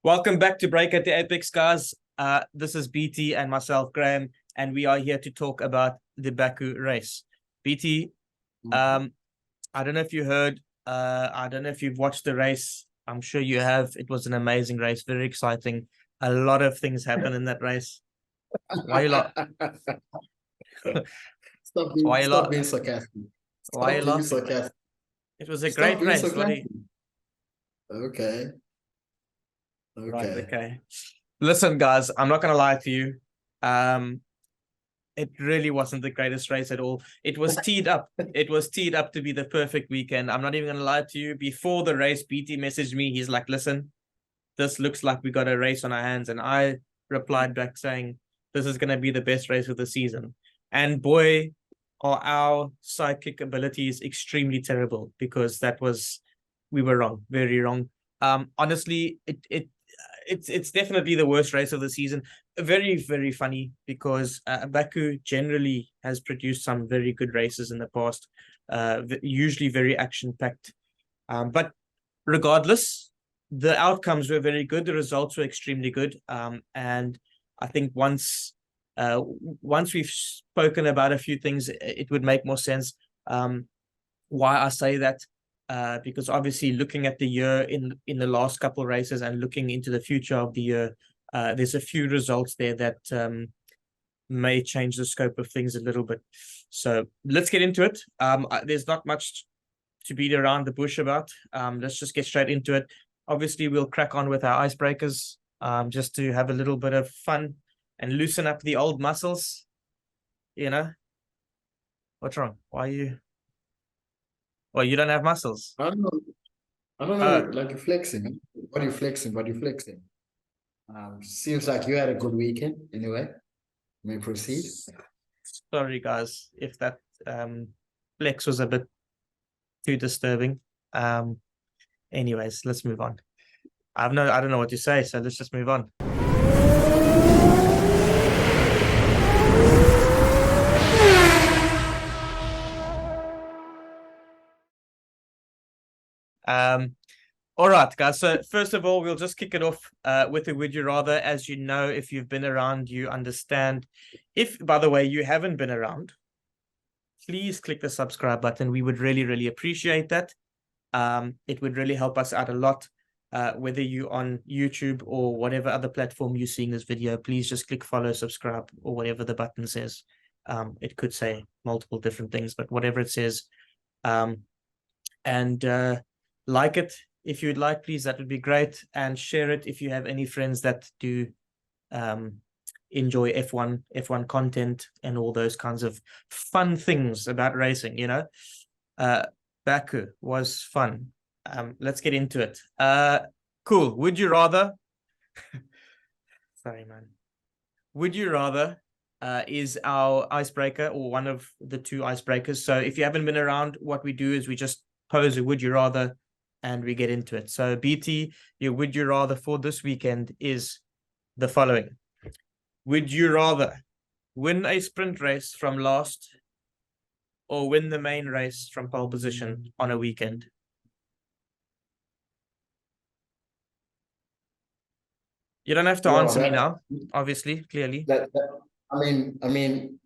Welcome back to Break at the Apex, guys. This is BT and myself, Graham, and we are here to talk about the Baku race. BT, I don't know if you heard, I don't know if you've watched the race. I'm sure you have. It was an amazing race, very exciting. A lot of things happened in that race. Why you lot? Why you Stop lot? being sarcastic. Why you Stop being laughing? sarcastic. It was a Stop great being race. What do sarcastic. you... Okay. Right, Okay. okay. Listen, guys, I'm not gonna lie to you. Um, it really wasn't the greatest race at all. It was teed up. It was teed up to be the perfect weekend. I'm not even gonna lie to you. Before the race, BT messaged me. He's like, "Listen, this looks like we got a race on our hands," and I replied back saying, "This is gonna be the best race of the season." And boy, are our sidekick abilities extremely terrible because we were wrong, very wrong. Honestly, it's definitely the worst race of the season. Very, very funny because Baku generally has produced some very good races in the past, usually very action packed. But regardless, the outcomes were very good. The results were extremely good. And I think once we've spoken about a few things, it would make more sense. Why I say that, because obviously looking at the year in the last couple of races and looking into the future of the year, there's a few results there that may change the scope of things a little bit. So let's get into it. There's not much to beat around the bush about. Let's just get straight into it. Obviously, we'll crack on with our icebreakers, just to have a little bit of fun and loosen up the old muscles. You know, what's wrong? Why are you? Well, you don't have muscles. I don't know. I don't Uh, know. Like you're flexing. What are you flexing? What are you flexing? Seems like you had a good weekend. Anyway, may proceed. sorry guys, if that flex was a bit too disturbing. Um, anyways, let's move on. I don't know what to say, so let's just move on. All right, guys. So first of all, we'll just kick it off with a would you rather. As you know, if you've been around, you understand. If, by the way, you haven't been around, please click the subscribe button. We would really, really appreciate that. It would really help us out a lot. Whether you're on YouTube or whatever other platform you're seeing this video, please just click follow, subscribe, or whatever the button says. It could say multiple different things, but whatever it says. And like it if you'd like, please. That would be great. And share it if you have any friends that do enjoy F1 content and all those kinds of fun things about racing. Baku was fun. Let's get into it. Cool. Would you rather? Sorry, man. Would you rather is our icebreaker, or one of the two icebreakers. So if you haven't been around, what we do is we just pose a would you rather and we get into it. So BT, your would you rather for this weekend is the following. Would you rather win a sprint race from last or win the main race from pole position on a weekend? You don't have to answer me now, obviously, clearly. I mean,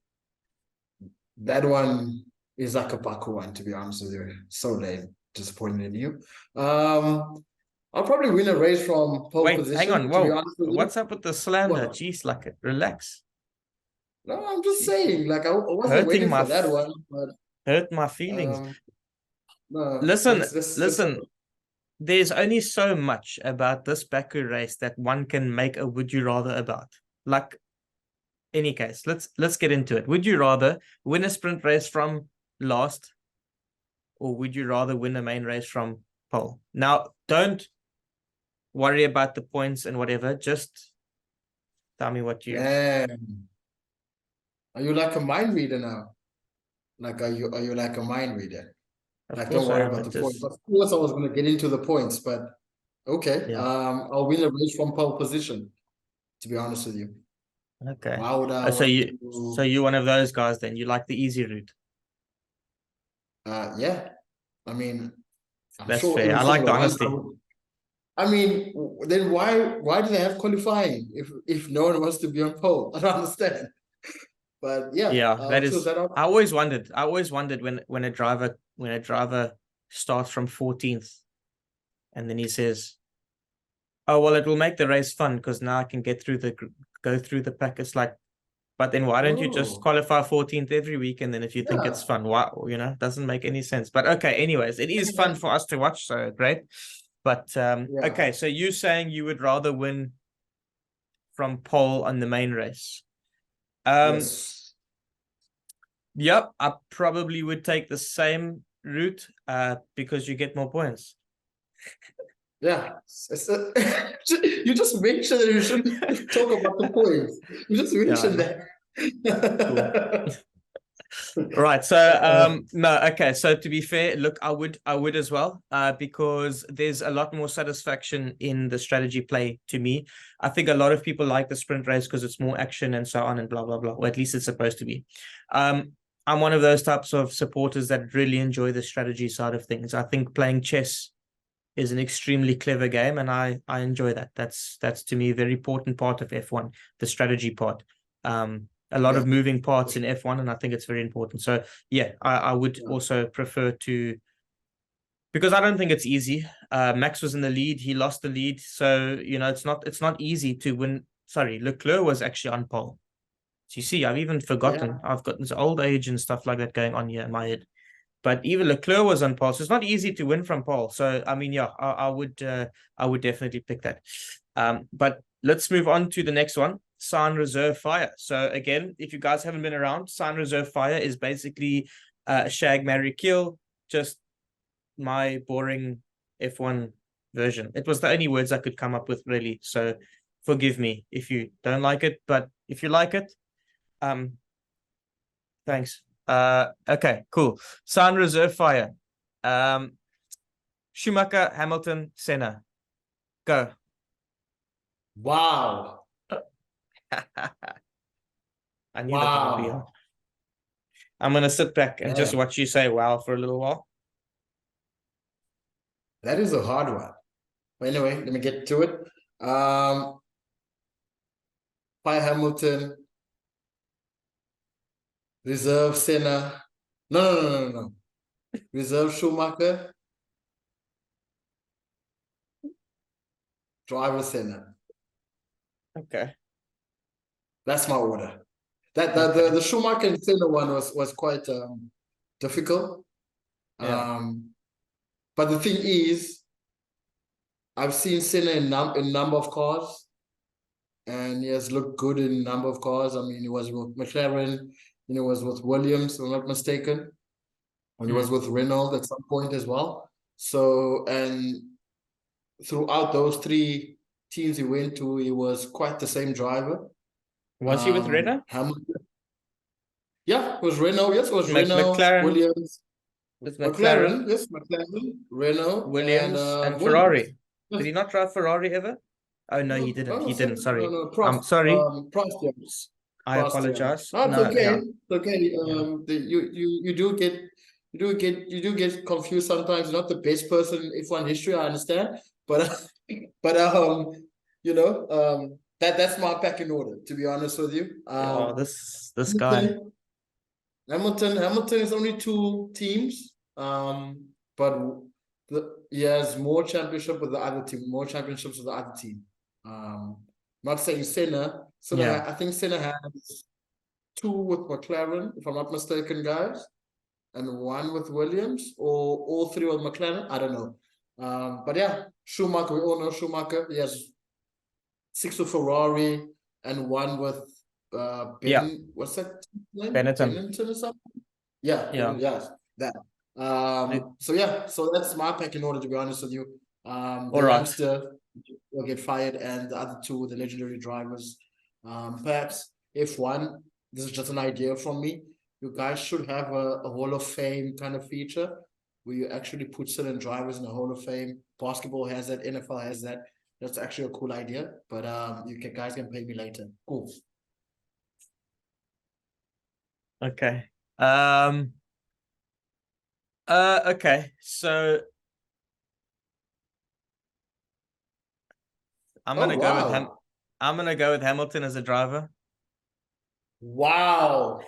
that one is like a Baku one, to be honest with you. So lame. Disappointed in you. I'll probably win a race from pole Wait, position. hang on. To be Whoa. honest with you. What's up with the slander? What? Jeez, like it. Relax. No, I'm just saying. Like I wasn't Hurting waiting my for that one, but hurt my feelings. no. Listen. There's only so much about this Baku race that one can make a would you rather about. Like, any case, let's get into it. Would you rather win a sprint race from last, or would you rather win a main race from pole? Now, don't worry about the points and whatever. Just tell me what you. Man, are you like a mind reader now? Like are you like a mind reader? Of Like don't course I worry am. about It the points. just Of course I was gonna get into the points, but okay. yeah. I'll win a race from pole position, to be honest with you. Okay. Why would I So want you're one of those guys then. You like the easy route. yeah. I mean, I'm That's sure fair. in I like Formula the One, honesty. I mean, then why do they have qualifying if no one wants to be on pole? I don't understand. But yeah, Yeah, that choose is. that out. I always wondered. I always wondered when a driver starts from 14th, and then he says, "Oh well, it will make the race fun because now I can go through the pack." It's like, but then why don't you just Oh, qualify 14th every week? And then if you think it's yeah, fun, why, it doesn't make any sense. But okay, anyways, it is fun for us to watch, so great. But yeah, okay, so you saying you would rather win from pole on the main race? Um, yes, yep, I probably would take the same route because you get more points. yeah. You just mentioned that you shouldn't talk about the points. You just Yeah, I mentioned know. Cool. that. Right. So Uh, no, okay. So to be fair, look, I would as well, because there's a lot more satisfaction in the strategy play to me. I think a lot of people like the sprint race because it's more action and so on and blah blah blah. Or at least it's supposed to be. Um, I'm one of those types of supporters that really enjoy the strategy side of things. I think playing chess is an extremely clever game, and I enjoy that. That's to me a very important part of F1, the strategy part. A lot yeah, of moving parts in F1, and I think it's very important. So yeah, I would yeah, also prefer to, because I don't think it's easy. Max was in the lead, he lost the lead, so it's not easy to win. Sorry, Leclerc was actually on pole. So you see, I've even forgotten. yeah, I've got this old age and stuff like that going on here in my head. But even Leclerc was on pole, so it's not easy to win from pole. So I mean, yeah, I would definitely pick that. But let's move on to the next one, Sign Reserve Fire. So again, if you guys haven't been around, Sign Reserve Fire is basically Shag Marry Kill, just my boring F1 version. It was the only words I could come up with, really. So forgive me if you don't like it, but if you like it, um, thanks. Okay, cool. Sign Reserve Fire. Um, Schumacher, Hamilton, Senna. Go. wow, I knew that one would be hard. wow, I'm gonna sit back and just man, watch you say wow for a little while. that is a hard one. But anyway, let me get to it. Um, Pi Hamilton, reserve Senna. No, no, no, no, no, no. Reserve Schumacher, driver Senna. Okay. That's my order. That Okay. the Schumacher and Senna one was quite difficult. Yeah. But the thing is, I've seen Senna in number of cars, and he has looked good in number of cars. I mean, he was with McLaren, he was with Williams, if I'm not mistaken, and he was Mm. with Renault at some point as well. So, and throughout those three teams he went to, he was quite the same driver. Was he with Renault? Hamilton, yeah, it was Renault. Yes, it was Renault, McLaren Williams, with McLaren. McLaren, Yes, McLaren, Renault, and Williams, and Williams. Ferrari. Did Yes. he not drive Ferrari ever? Oh no, he No, didn't. no, He didn't. no, Sorry. no, I'm sorry. Prost, yes. I Prost, yeah. apologize. No, it's No, okay. yeah, It's okay. yeah, You do get confused sometimes. You're not the best person in F1 history, I understand. But but that's my packing order, to be honest with you. yeah. Oh, this guy. Hamilton, Hamilton is only two teams. But he has more championship with the other team, more championships with the other team. Not saying Senna. Yeah. I think Senna has two with McLaren, if I'm not mistaken, guys, and one with Williams, or all three with McLaren. I don't know. But yeah, Schumacher, we all know Schumacher. He has six with Ferrari and one with Yeah. what's that name? Benetton. Bennington or something? Yeah, Yeah. yes, that. I- So yeah, so that's my pick in order, to be honest with you. All The right. youngster will get fired, and the other two, the legendary drivers. Perhaps if one, this is just an idea from me. You guys should have a Hall of Fame kind of feature where you actually put certain drivers in the Hall of Fame. Basketball has that, NFL has that. That's actually a cool idea. But guys can pay me later. Cool. Okay. Okay. So I'm Oh, gonna go with wow. I'm gonna go with Hamilton as a driver. Wow.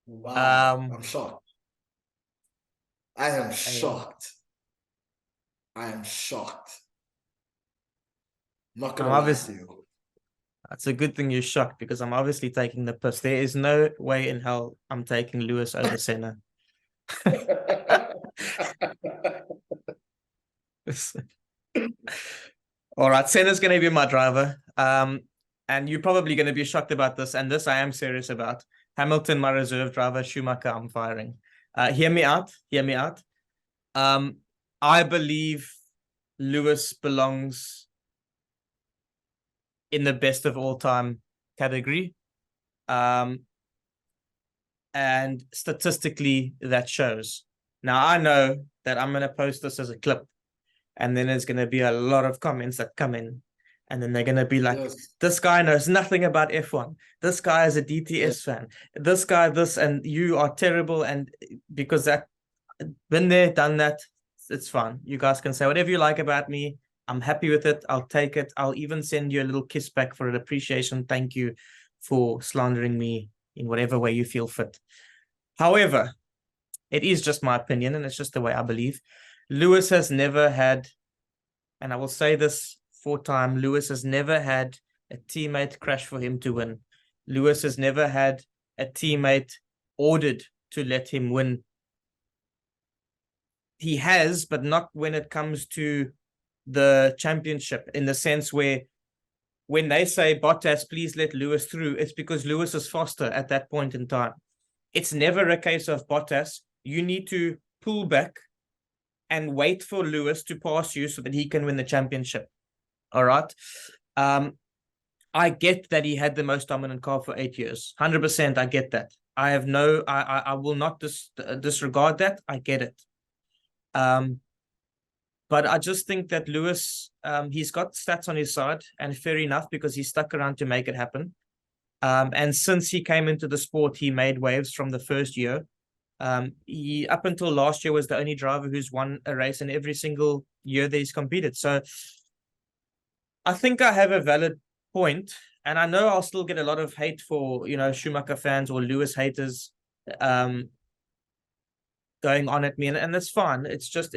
Wow. Um, I'm shocked. I am yeah. shocked. I am shocked. Not I'm gonna lie to obviously you. It's a good thing you're shocked because I'm obviously taking the piss. There is no way in hell I'm taking Lewis over Senna. All right, Senna's going to be my driver. And you're probably going to be shocked about this, and this I am serious about. Hamilton, my reserve driver. Schumacher, I'm firing. Hear me out. Hear me out. I believe Lewis belongs in the best of all time category. And statistically, that shows. Now, I know that I'm going to post this as a clip, and then there's going to be a lot of comments that come in, and then they're going to be like, Yes. this guy knows nothing about F1. This guy is a DTS Yes. fan. This guy, this, and you are terrible. And because that, been there, done that, it's fine. You guys can say whatever you like about me. I'm happy with it. I'll take it. I'll even send you a little kiss back for an appreciation. Thank you for slandering me in whatever way you feel fit. However, it is just my opinion, and it's just the way I believe. Lewis has never had, and I will say this for time, Lewis has never had a teammate crash for him to win. Lewis has never had a teammate ordered to let him win. He has, but not when it comes to the championship, in the sense where when they say Bottas, please let Lewis through, it's because Lewis is faster at that point in time. It's never a case of Bottas, you need to pull back and wait for Lewis to pass you so that he can win the championship. All right. I get that he had the most dominant car for 8 years. 100%, I get that. I have no, I will not disregard that. I get it. But I just think that Lewis, he's got stats on his side, and fair enough, because he stuck around to make it happen. And since he came into the sport, he made waves from the first year. He, up until last year, was the only driver who's won a race in every single year that he's competed. So I think I have a valid point, and I know I'll still get a lot of hate for, Schumacher fans or Lewis haters, going on at me, and that's fine. It is just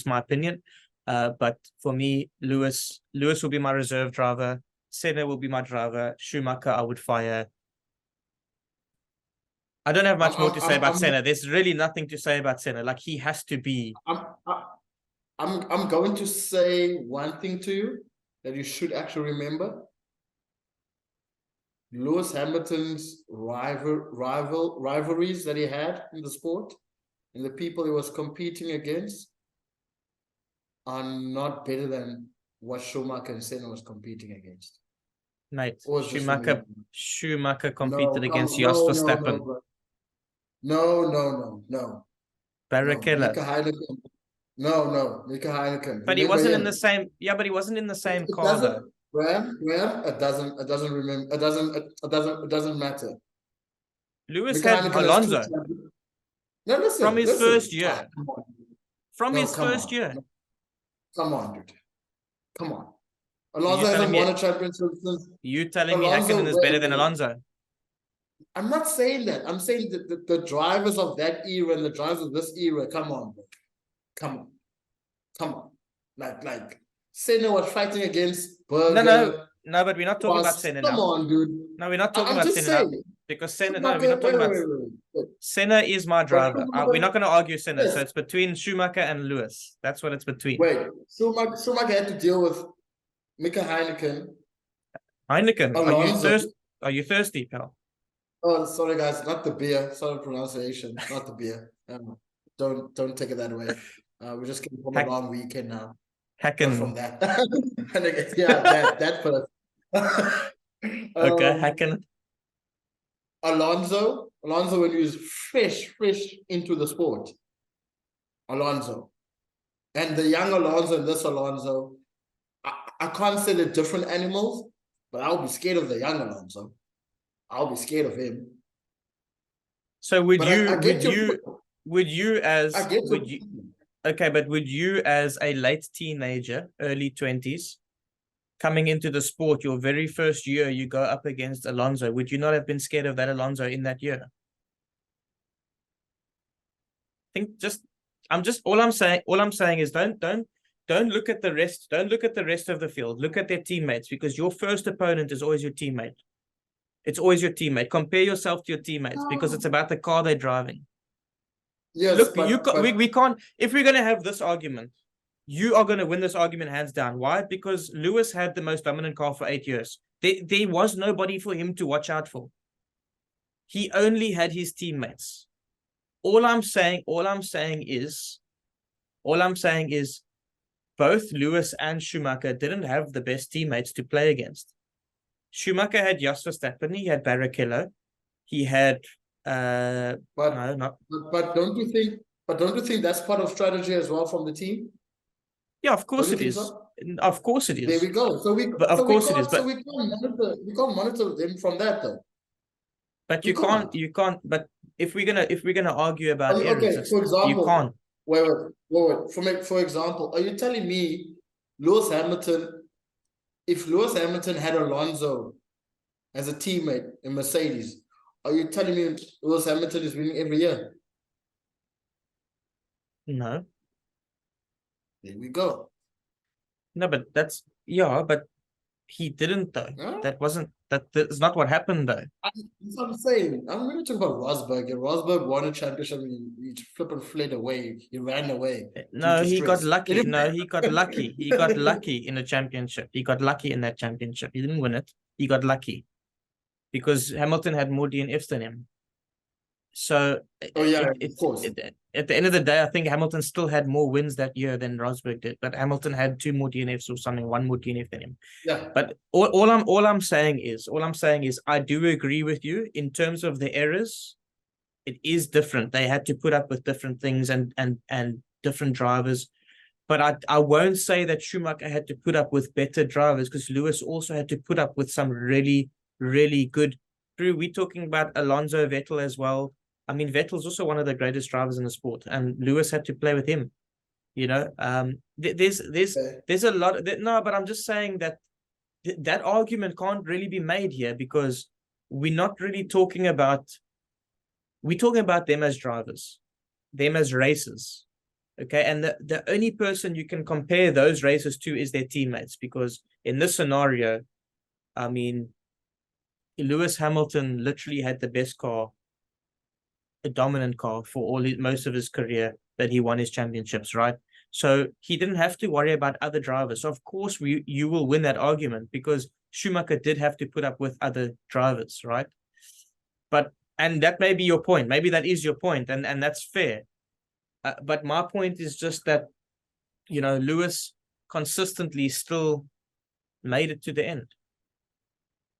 my opinion. But for me, Lewis will be my reserve driver. Senna will be my driver. Schumacher, I would fire. I don't have much more to say about Senna. There's really nothing to say about Senna. Like, he has to be. I'm going to say one thing to you that you should actually remember. Lewis Hamilton's rivalries that he had in the sport and the people he was competing against are not better than what Schumacher and Senna was competing against. Mate, Schumacher competed against Jos Verstappen. No. Barrichello. Mika Heineken. No, Mika Heineken. But he wasn't in the same. Yeah, but he wasn't in the same car though. Graham, it doesn't matter. Lewis had Alonso. No, listen. From his first year. From his first year. Come on, dude. Come on. Alonso hasn't won a championship since. You telling me Hakkinen is better than Alonso? I'm not saying that. I'm saying that the drivers of that era and the drivers of this era, come on, bro. Come on. Like Senna was fighting against Berger. No, but we're not talking about Senna now. Come on, dude. No, we're not talking about Senna now. Because Senna, no, we're not talking about. Senna is my driver. We're not going to argue Senna. Yes. So it's between Schumacher and Lewis. That's what it's between. Wait, Schumacher had to deal with Mika Heineken. Heineken, are you thirsty, pal? Oh, sorry guys, not the beer. Sorry pronunciation, not the beer. Don't take it that way. We're just getting from a long weekend now. Hacken from that. Yeah, that first. Okay, Hacken. Alonso when he was fresh into the sport. Alonso. And the young Alonso and this Alonso, I can't say they're different animals, but I'll be scared of the young Alonso. I'll be scared of him. So would you would you as I get would you okay, but would you as a late teenager, early 20s, coming into the sport, your very first year, you go up against Alonso, would you not have been scared of that Alonso in that year? Think just I'm just all I'm saying is don't look at the rest, don't look at the rest of the field. Look at their teammates, because your first opponent is always your teammate. It's always your teammate. Compare yourself to your teammates because it's about the car they're driving. Yes, Look, but we can't, if we're gonna have this argument, you are gonna win this argument hands down. Why? Because Lewis had the most dominant car for 8 years. There was nobody for him to watch out for. He only had his teammates. All I'm saying is both Lewis and Schumacher didn't have the best teammates to play against. Schumacher had Jos Verstappen, he had Barrichello, he had but no, not but don't you think that's part of strategy as well from the team? yeah, of course Don't you it think is. so? Of course it There is. we go. But of course it is. But we can't monitor them from that though. but We can't. you can't. But if we're gonna argue about errors, Okay, for you example, can't. wait. For example, are you telling me Lewis Hamilton, if Lewis Hamilton had Alonso as a teammate in Mercedes, are you telling me Lewis Hamilton is winning every year? No, There we go. no, but that's yeah, but he didn't though. Huh? That's not what happened though. That's what I'm saying. I'm going to talk about Rosberg. And Rosberg won a championship and he flipping fled away. He ran away. No, he got stress. lucky. No, he got lucky. He got lucky in the championship. He got lucky in that championship. He didn't win it. He got lucky because Hamilton had more DNFs than him. So Oh yeah, of course. At the end of the day, I think Hamilton still had more wins that year than Rosberg did. But Hamilton had 2 more DNFs or something, 1 more DNF than him. Yeah. But all I'm saying is I do agree with you in terms of the errors. It is different. They had to put up with different things and different drivers. But I won't say that Schumacher had to put up with better drivers, because Lewis also had to put up with some really, really good. Drew, we're talking about Alonso, Vettel as well. I mean, Vettel's also one of the greatest drivers in the sport, and Lewis had to play with him. You know, there's a lot. No, but I'm just saying that that argument can't really be made here, because we're not really talking about. We're talking about them as drivers, them as racers. Okay, and the only person you can compare those racers to is their teammates, because in this scenario, I mean, Lewis Hamilton literally had the best car, a dominant car for most of his career that he won his championships, right? So he didn't have to worry about other drivers. So of course you will win that argument, because Schumacher did have to put up with other drivers, right? And that may be your point. Maybe that is your point, and that's fair. But my point is just that, you know, Lewis consistently still made it to the end.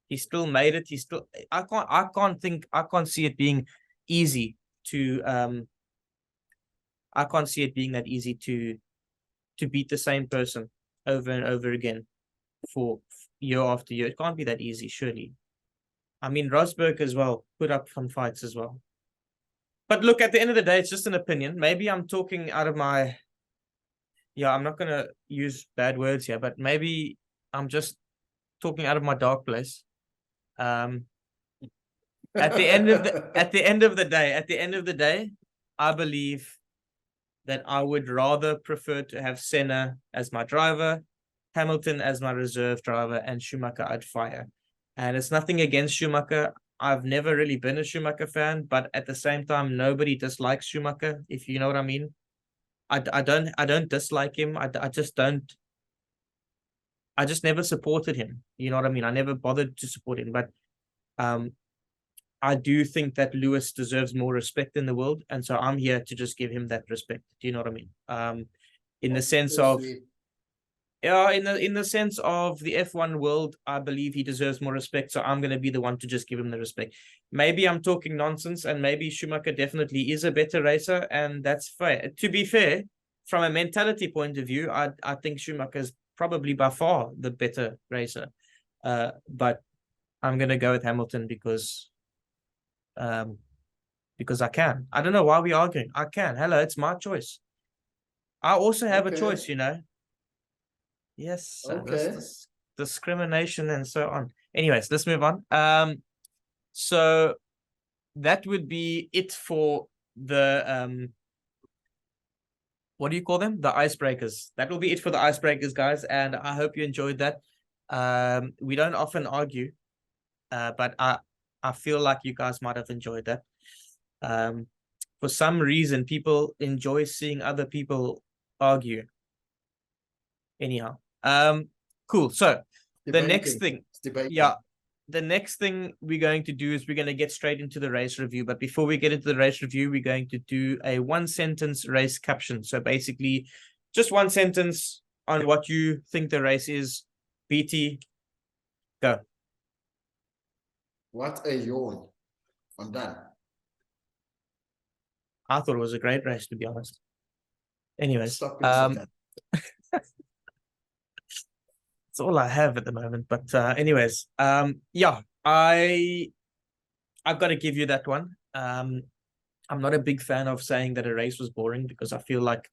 He still made it. I can't see it being easy to I can't see it being that easy to beat the same person over and over again for year after year. It can't be that easy, surely. I mean, Rosberg as well put up some fights as well. But look, at the end of the day, it's just an opinion. Maybe I'm talking out of my, I'm not going to use bad words here, but maybe I'm just talking out of my dark place. At the end of the day, I believe that I would rather prefer to have Senna as my driver, Hamilton as my reserve driver, and Schumacher I'd fire. And it's nothing against Schumacher. I've never really been a Schumacher fan, but at the same time, nobody dislikes Schumacher, if you know what I mean. I don't dislike him. I just never supported him. You know what I mean? I never bothered to support him. But I do think that Lewis deserves more respect in the world, and so I'm here to just give him that respect. Do you know what I mean? In the sense of in the sense of the F1 world, I believe he deserves more respect. So I'm going to be the one to just give him the respect. Maybe I'm talking nonsense, and maybe Schumacher definitely is a better racer, and that's fair. To be fair, from a mentality point of view, I think Schumacher is probably by far the better racer. But I'm going to go with Hamilton because because I can. I don't know why we're arguing. I can. Hello, it's my choice. I also have a Okay. choice, you know. Yes, Okay. this discrimination and so on. Anyways, let's move on. So that would be it for the what do you call them? The icebreakers. That will be it for the icebreakers, guys. And I hope you enjoyed that. We don't often argue, but I feel like you guys might have enjoyed that. For some reason, people enjoy seeing other people argue. Anyhow, cool. So the next Debating. thing, It's debating. yeah, the next thing we're going to do is we're going to get straight into the race review. But before we get into the race review, we're going to do a one sentence race caption. So basically, just one sentence on what you think the race is. BT, go. What a yawn. I'm done. I thought it was a great race, to be honest. Anyways, Stop being sarcastic. that's all I have at the moment. But anyways, yeah, I've got to give you that one. I'm not a big fan of saying that a race was boring because I feel like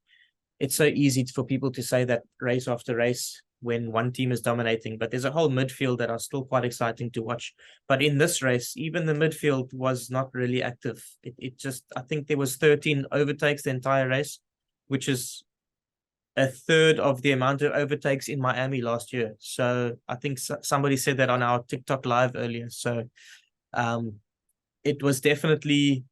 it's so easy for people to say that race after race when one team is dominating, but there's a whole midfield that are still quite exciting to watch. But in this race, even the midfield was not really active. It just, I think there was 13 overtakes the entire race, which is a third of the amount of overtakes in Miami last year. So I think somebody said that on our TikTok live earlier. So it was definitely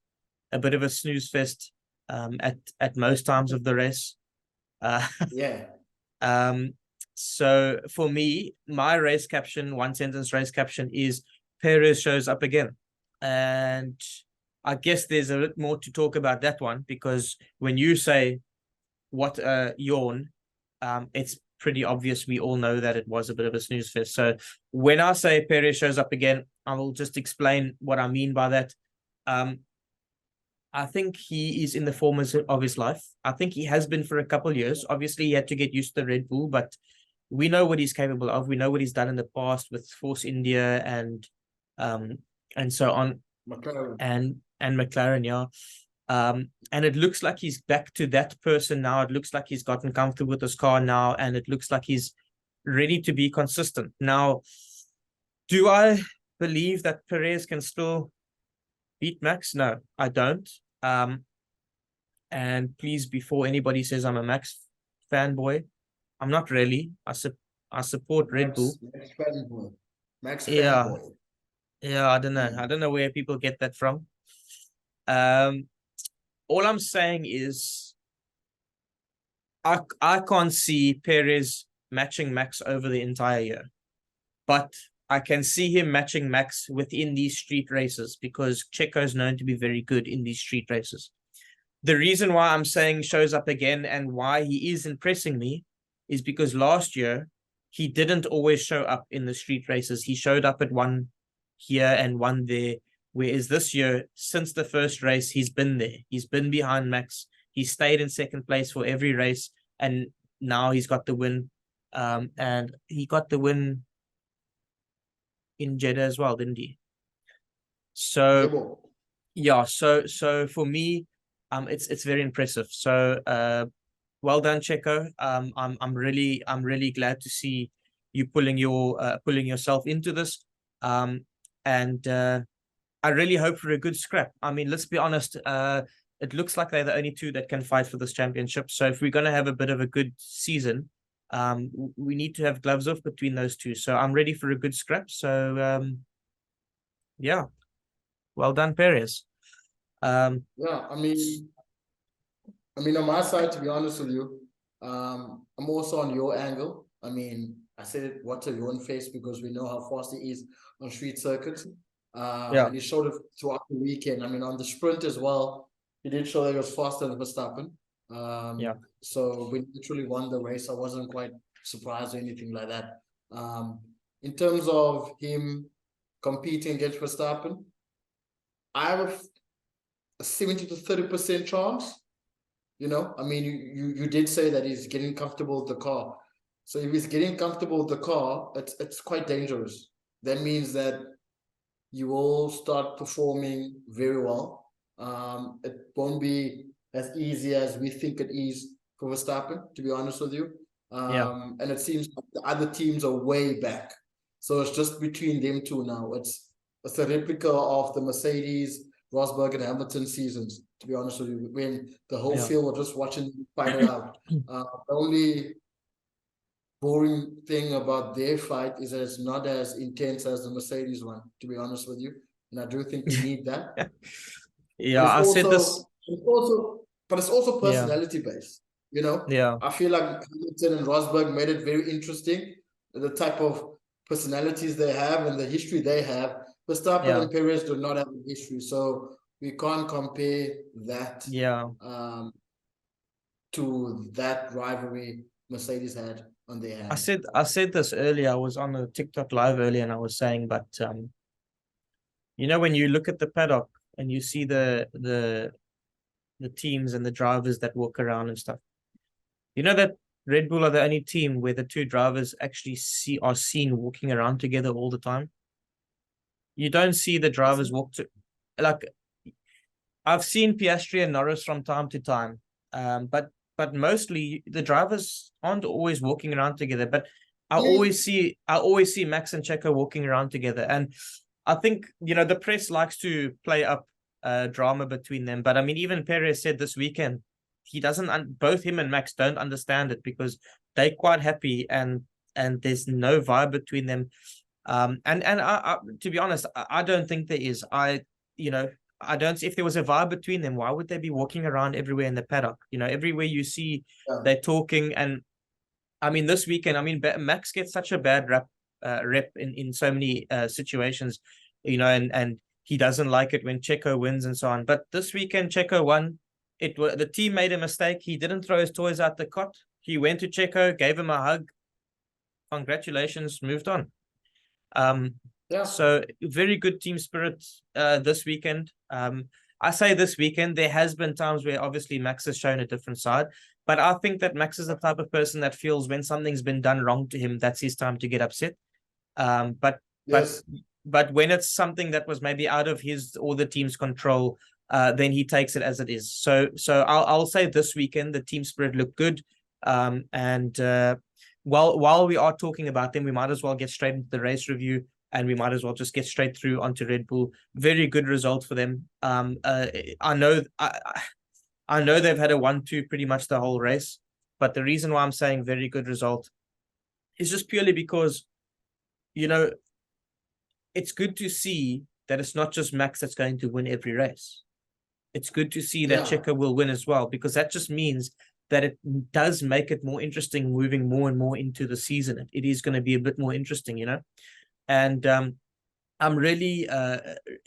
a bit of a snooze fest at most times of the race. Yeah. So for me, my race caption, one sentence race caption is Perez shows up again. And I guess there's a bit more to talk about that one because when you say what a yawn, it's pretty obvious. We all know that it was a bit of a snooze fest. So when I say Perez shows up again, I will just explain what I mean by that. I think he is in the form of his life. I think he has been for a couple of years. Obviously, he had to get used to the Red Bull, but we know what he's capable of. We know what he's done in the past with Force India and so on, McLaren. and McLaren, yeah. And it looks like he's back to that person now. It looks like he's gotten comfortable with his car now, and it looks like he's ready to be consistent. Now, do I believe that Perez can still beat Max? No, I don't. And please, before anybody says I'm a Max fanboy, I'm not really. I support Red Bull. Max fanboy. Max Yeah, fanboy. yeah. I don't know. I don't know where people get that from. All I'm saying is I can't see Perez matching Max over the entire year, but I can see him matching Max within these street races because Checo is known to be very good in these street races. The reason why I'm saying shows up again and why he is impressing me is because last year he didn't always show up in the street races. He showed up at one here and one there. Whereas this year, since the first race, he's been there. He's been behind Max. He stayed in second place for every race. And now he's got the win. And he got the win in Jeddah as well, didn't he? So yeah, so for me, it's very impressive. So well done, Checo. I'm really glad to see you pulling yourself into this. And I really hope for a good scrap. I mean, let's be honest. It looks like they're the only two that can fight for this championship. So if we're gonna have a bit of a good season, we need to have gloves off between those two. So I'm ready for a good scrap. So yeah, well done, Perez. Yeah, I mean, on my side, to be honest with you, I'm also on your angle. I mean, I said it, what's a yawn face because we know how fast he is on street circuits. And he showed it throughout the weekend. I mean, on the sprint as well, he did show that he was faster than Verstappen. So we literally won the race. I wasn't quite surprised or anything like that. In terms of him competing against Verstappen, I have a 70 to 30% chance. You know, I mean, you did say that he's getting comfortable with the car. So if he's getting comfortable with the car, it's quite dangerous. That means that you will start performing very well. It won't be as easy as we think it is for Verstappen, to be honest with you. And it seems like the other teams are way back. So it's just between them two now. It's a replica of the Mercedes, Rosberg, and Hamilton seasons, to be honest with you, when the whole field were just watching them fight it out. The only boring thing about their fight is that it's not as intense as the Mercedes one, to be honest with you. And I do think we need that. Yeah, I said this. But it's also personality based. You know, I feel like Hamilton and Rosberg made it very interesting. The type of personalities they have and the history they have. Verstappen and Perez do not have a history, so we can't compare that. To that rivalry Mercedes had on their hands. I said this earlier. I was on a TikTok live earlier, and I was saying, but you know, when you look at the paddock and you see the teams and the drivers that walk around and stuff, you know that Red Bull are the only team where the two drivers actually are seen walking around together all the time. You don't see the drivers walk to, like, I've seen Piastri and Norris from time to time, but mostly the drivers aren't always walking around together. But I always see Max and Checo walking around together, and I think, you know, the press likes to play up drama between them. But I mean, even Perez said this weekend he doesn't. Both him and Max don't understand it because they're quite happy, and there's no vibe between them. And I to be honest, I don't think there is. I don't see if there was a vibe between them. Why would they be walking around everywhere in the paddock? You know, everywhere you see, they're talking. And I mean, this weekend, I mean, Max gets such a bad rep in so many situations, you know, and he doesn't like it when Checo wins and so on. But this weekend, Checo won. The team made a mistake. He didn't throw his toys out the cot. He went to Checo, gave him a hug. Congratulations, moved on. So very good team spirit this weekend. I say this weekend, there has been times where obviously Max has shown a different side, but I think that Max is the type of person that feels when something's been done wrong to him, that's his time to get upset. But when it's something that was maybe out of his or the team's control, then he takes it as it is. So I'll say this weekend the team spirit looked good. While we are talking about them, we might as well get straight into the race review, and we might as well just get straight through onto Red Bull. Very good result for them. I know they've had a 1-2 pretty much the whole race, but the reason why I'm saying very good result is just purely because, you know, it's good to see that it's not just Max that's going to win every race. It's good to see that Checo will win as well, because that just means that it does make it more interesting moving more and more into the season. It is going to be a bit more interesting, you know. And I'm really,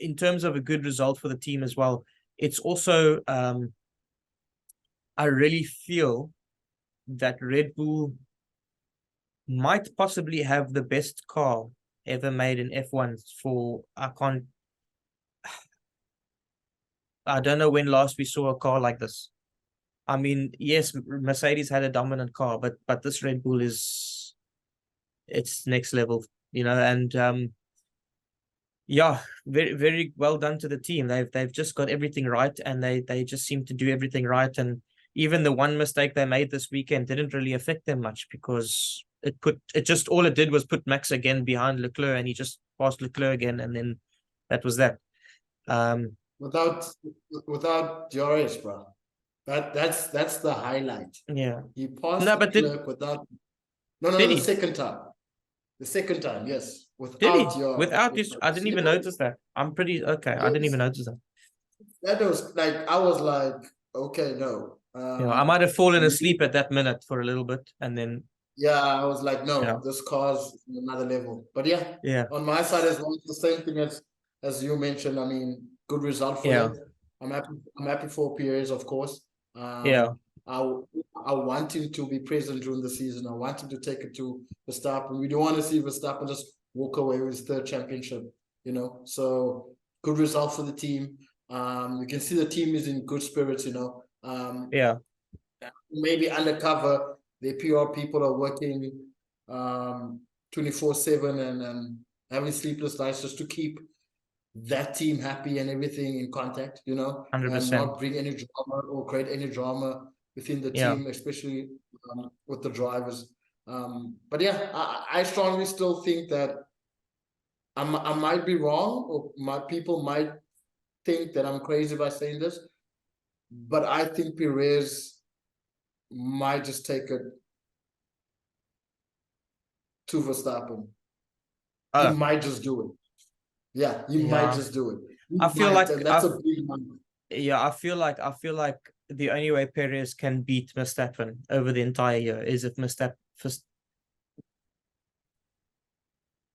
in terms of a good result for the team as well, it's also, I really feel that Red Bull might possibly have the best car ever made in F1 I don't know when last we saw a car like this. I mean, yes, Mercedes had a dominant car, but this Red Bull it's next level, you know. And very, very well done to the team. They've just got everything right, and they just seem to do everything right. And even the one mistake they made this weekend didn't really affect them much, because all it did was put Max again behind Leclerc, and he just passed Leclerc again, and then that was that. Without DRS, bro. That's the highlight. Yeah. He passed Leclerc without. No, the second time. The second time, yes. Without this, I didn't even notice that. I'm pretty okay. Yes. I didn't even notice that. That was like, I was like, okay, no. I might have fallen asleep at that minute for a little bit, and then. Yeah, I was like, no, this car's another level. But yeah, on my side as well, it's the same thing as you mentioned. I mean, good result for them. I'm happy for Perez, of course. I want him to be present during the season. I want him to take it to Verstappen. We don't want to see Verstappen just walk away with his third championship, you know. So good result for the team. You can see the team is in good spirits, you know. Maybe undercover, the PR people are working 24/7 and having sleepless nights just to keep that team happy and everything in contact, you know, and 100%. not bring any drama or create any drama within the Yeah. team, especially with the drivers. But yeah, I strongly still think that I might be wrong, or my people might think that I'm crazy by saying this, but I think Perez might just take it to Verstappen. He Oh, might just do it. Yeah, he might yeah. just do it. He I feel might, like and that's a big one. yeah, I feel like the only way Perez can beat Verstappen over the entire year is if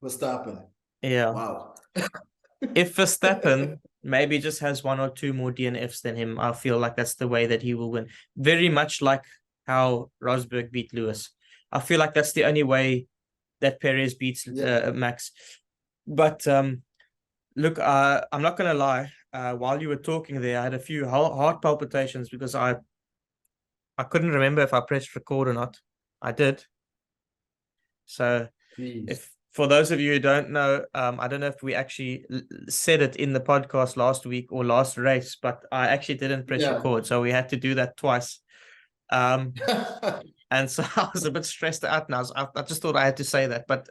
Verstappen. yeah. Wow. If Verstappen maybe just has one or two more DNFs than him, I feel like that's the way that he will win. Very much like how Rosberg beat Lewis. I feel like that's the only way that Perez beats Yeah. Max. But look, I'm not gonna lie. While you were talking there, I had a few heart palpitations because I couldn't remember if I pressed record or not. I did. So Jeez. if for those of you who don't know, I don't know if we actually said it in the podcast last week or last race, but I actually didn't press Yeah. record, so we had to do that twice. And so I was a bit stressed out now. So I just thought I had to say that, but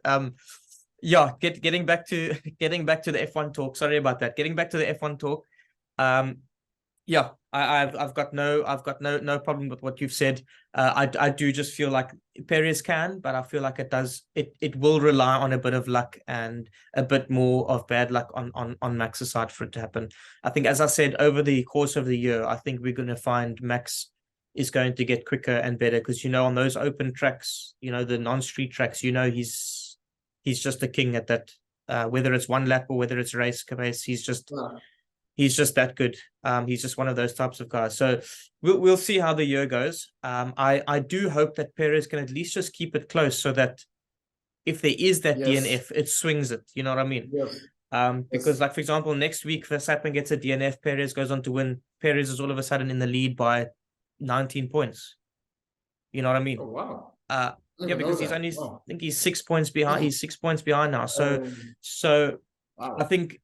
yeah, getting back to the F1 talk. Sorry about that. Getting back to the F1 talk. Yeah, I've got no problem with what you've said. I do just feel like Perez can, but I feel like it will rely on a bit of luck and a bit more of bad luck on Max's side for it to happen. I think, as I said, over the course of the year, I think we're going to find Max is going to get quicker and better because on those open tracks, the non-street tracks, he's just a king at that. Whether it's one lap or whether it's race pace, he's just that good. He's just one of those types of guys. So we'll see how the year goes. I do hope that Perez can at least just keep it close so that if there is that DNF, it swings it. You know what I mean? Yes. Because like, for example, next week, Verstappen gets a DNF, Perez goes on to win. Perez is all of a sudden in the lead by 19 points. You know what I mean? Oh, wow. Yeah, because he's only, I think he's 6 points behind. He's 6 points behind now. So wow. I think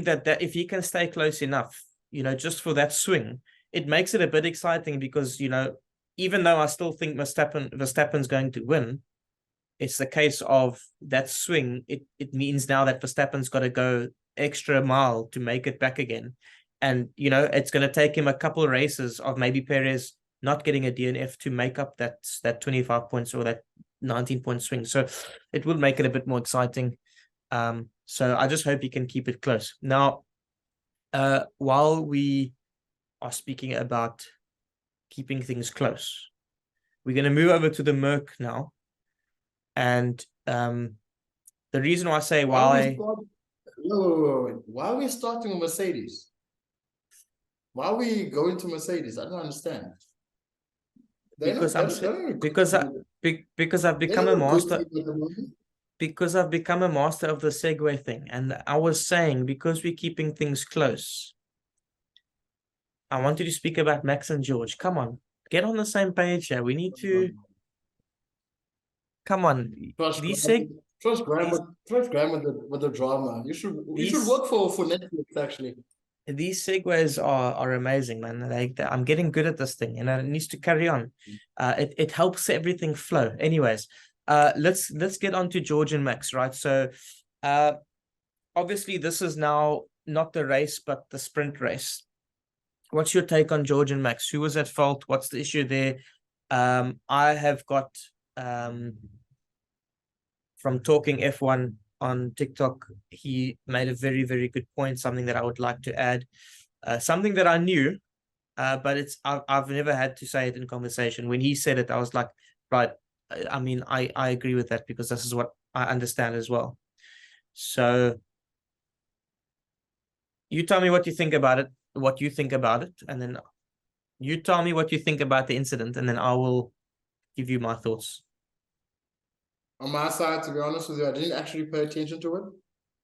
that if he can stay close enough, just for that swing, it makes it a bit exciting because, even though I still think Verstappen's going to win, it's the case of that swing. It means now that Verstappen's got to go extra mile to make it back again. And, it's going to take him a couple of races of maybe Perez not getting a DNF to make up that 25 points or that 19-point swing. So it will make it a bit more exciting. So I just hope he can keep it close. Now, while we are speaking about keeping things close, we're going to move over to the Merc now. And the reason why I say why are we starting with Mercedes? Why are we going to Mercedes? I don't understand. Because I've become a master. Because I've become a master of the segue thing. And I was saying, because we're keeping things close, I wanted to speak about Max and George. Come on, get on the same page here. We need to. Come on. Trust Graham with the drama. You should work for Netflix, actually. These segues are amazing, man. I'm getting good at this thing, and it needs to carry on. It helps everything flow. Anyways, let's get on to George and Max, right? So, obviously, this is now not the race, but the sprint race. What's your take on George and Max? Who was at fault? What's the issue there? I have got from Talking F1 on TikTok, he made a very, very good point, something that I would like to add, something that I knew, but I've never had to say it in conversation. When he said it, I was like, right, I mean, I agree with that because this is what I understand as well. So you tell me what you think about it, and then you tell me what you think about the incident, and then I will give you my thoughts. On my side, to be honest with you, I didn't actually pay attention to it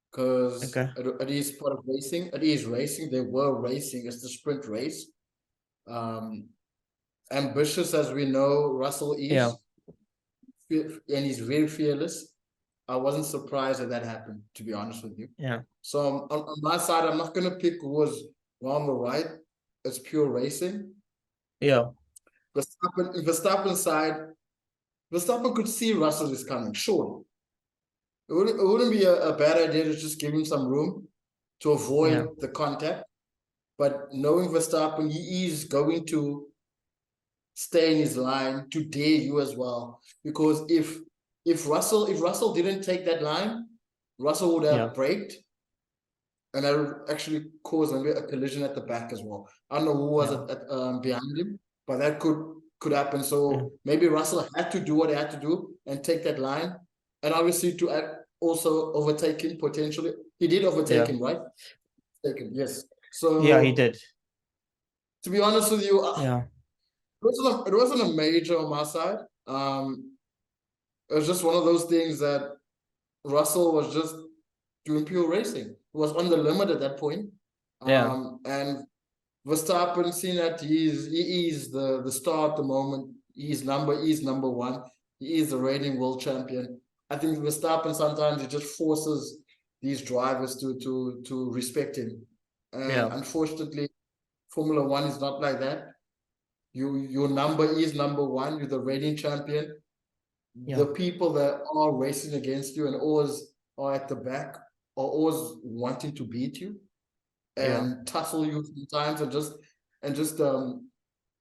because it is part of racing. It is racing. They were racing. It's the sprint race. Ambitious as we know, Russell is, and he's very fearless. I wasn't surprised that happened, to be honest with you. Yeah. So on my side, I'm not gonna pick who was wrong or right. It's pure racing. Yeah, Verstappen's side, Verstappen could see Russell is coming, sure. It wouldn't be a bad idea to just give him some room to avoid yeah, the contact. But knowing Verstappen, he is going to stay in his line to dare you as well. Because if Russell didn't take that line, Russell would yeah, have braked, and that would actually cause maybe a collision at the back as well. I don't know who was yeah, behind him, but that could happen. yeah, So maybe Russell had to do what he had to do and take that line, and obviously to also overtake him potentially. He did overtake yeah, him, right? Take him, yes. yeah. He So did. to be honest with you, Yeah, it wasn't a major on my side. It was just one of those things that Russell was just doing pure racing. He was on the limit at that point. yeah, And Verstappen, seeing that he is the star at the moment. He's number one. He is the reigning world champion. I think Verstappen sometimes he just forces these drivers to respect him. And yeah, unfortunately, Formula One is not like that. Your number is number one. You're the reigning champion. yeah, The people that are racing against you and always are at the back are always wanting to beat you yeah, and tussle you sometimes and just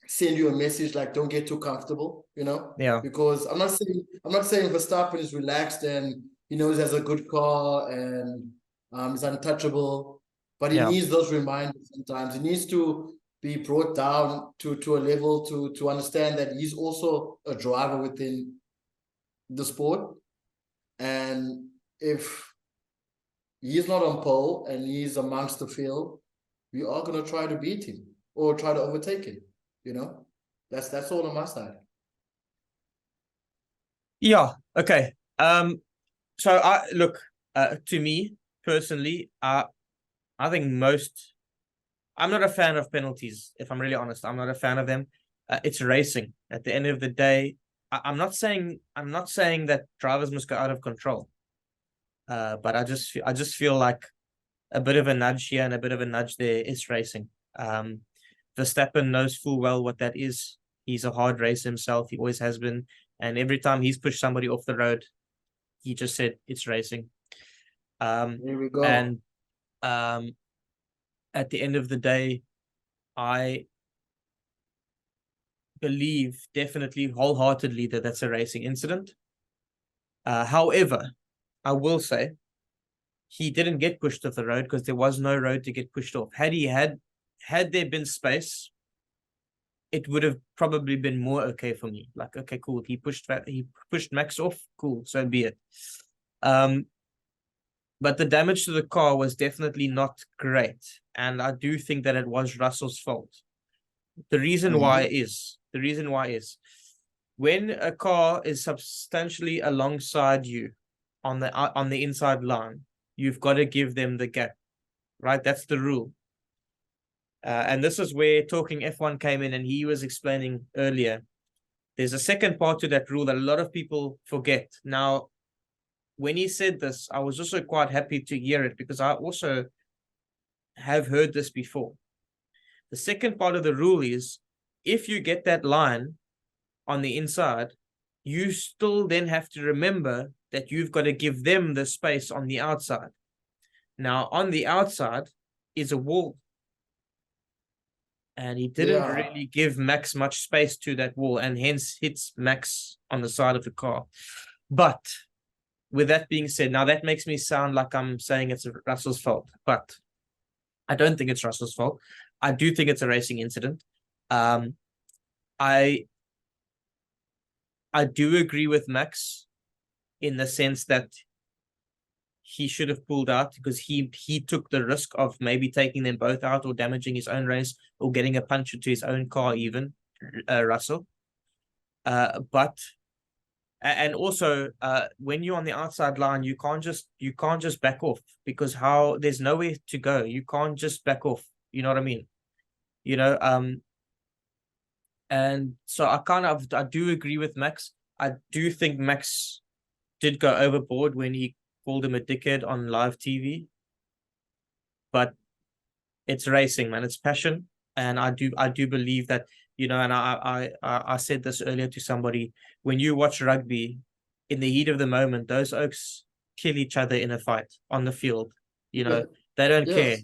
send you a message like don't get too comfortable, yeah, because I'm not saying Verstappen is relaxed and he knows he has a good car and is untouchable, but he yeah, needs those reminders sometimes. He needs to be brought down to a level to understand that he's also a driver within the sport. And if he's not on pole and he's amongst the field, we are gonna try to beat him or try to overtake him. You know, that's all on my side. yeah. Okay. So I look. To me personally, I think most. I'm not a fan of penalties. If I'm really honest, I'm not a fan of them. It's racing. At the end of the day, I'm not saying that drivers must go out of control. But I just feel like a bit of a nudge here and a bit of a nudge there is racing. Verstappen knows full well what that is. He's a hard racer himself. He always has been. And every time he's pushed somebody off the road, he just said it's racing. Here we go. And at the end of the day, I believe definitely wholeheartedly that that's a racing incident. However, I will say he didn't get pushed off the road because there was no road to get pushed off. Had there been space, it would have probably been more okay for me. Like, okay, cool. He pushed Max off. Cool, so be it. But the damage to the car was definitely not great, and I do think that it was Russell's fault. The reason why is when a car is substantially alongside you on the inside line, you've got to give them the gap, right? That's the rule. And this is where Talking F1 came in, and he was explaining earlier. There's a second part to that rule that a lot of people forget. Now, when he said this, I was also quite happy to hear it because I also have heard this before. The second part of the rule is if you get that line on the inside, you still then have to remember that you've got to give them the space on the outside. Now, on the outside is a wall. And he didn't Yeah, really give Max much space to that wall and hence hits Max on the side of the car. But with that being said, now that makes me sound like I'm saying it's Russell's fault, but I don't think it's Russell's fault. I do think it's a racing incident. I do agree with Max in the sense that he should have pulled out because he took the risk of maybe taking them both out or damaging his own race or getting a punch into his own car even, Russell. But and also when you're on the outside line, you can't just back off because there's nowhere to go. You can't just back off. You know what I mean? You know, and so I do agree with Max. I do think Max did go overboard when he called him a dickhead on live TV. but it's racing, man. It's passion, and I do believe that, you know. And I said this earlier to somebody: when you watch rugby, in the heat of the moment, those oaks kill each other in a fight on the field. You know, they don't care Yes.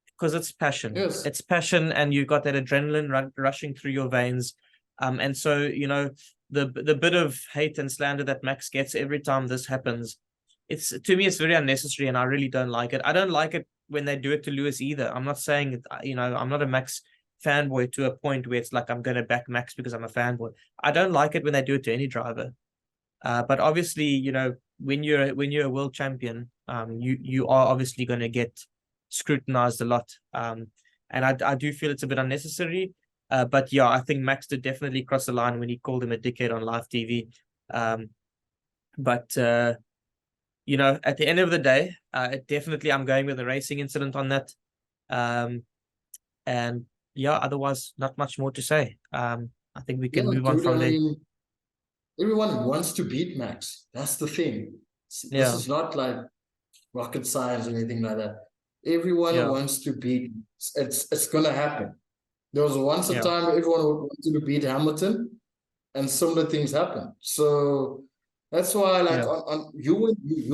because it's passion. Yes. It's passion, and you've got that adrenaline rushing through your veins. And so, you know, the bit of hate and slander that Max gets every time this happens, it's, to me, it's very unnecessary, and I really don't like it. I don't like it when they do it to Lewis either. I'm not saying, you know, I'm not a Max fanboy to a point where it's like I'm going to back Max because I'm a fanboy. I don't like it when they do it to any driver. But obviously, you know, when you're a world champion, you are obviously going to get scrutinized a lot. And I do feel it's a bit unnecessary. But yeah, I think Max did definitely cross the line when he called him a dickhead on live TV. But you know, at the end of the day, definitely I'm going with the racing incident on that. And yeah, otherwise, not much more to say. I think we Yeah, can move on dude. I from there. mean, everyone wants to beat Max. That's the thing. This Yeah, is not like rocket science or anything like that. Everyone yeah, wants to beat. It's gonna happen. There was once a yeah, time everyone wanted to beat Hamilton, and similar things happen. So that's why, like, yeah. on you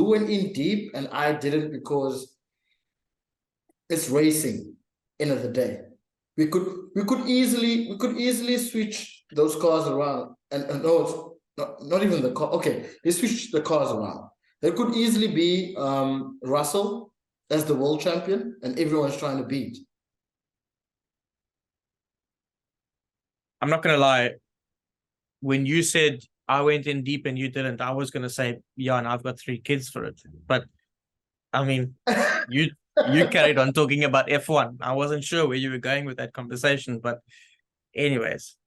went in deep, and I didn't, because it's racing. End of the day, we could easily switch those cars around, and no, it's not even the car. Okay, let's switch the cars around. There could easily be Russell as the world champion, and everyone's trying to beat. I'm not gonna lie. When you said I went in deep and you didn't, I was gonna say, yeah, and I've got 3 kids for it. But I mean, you carried on talking about F1. I wasn't sure where you were going with that conversation, but anyways,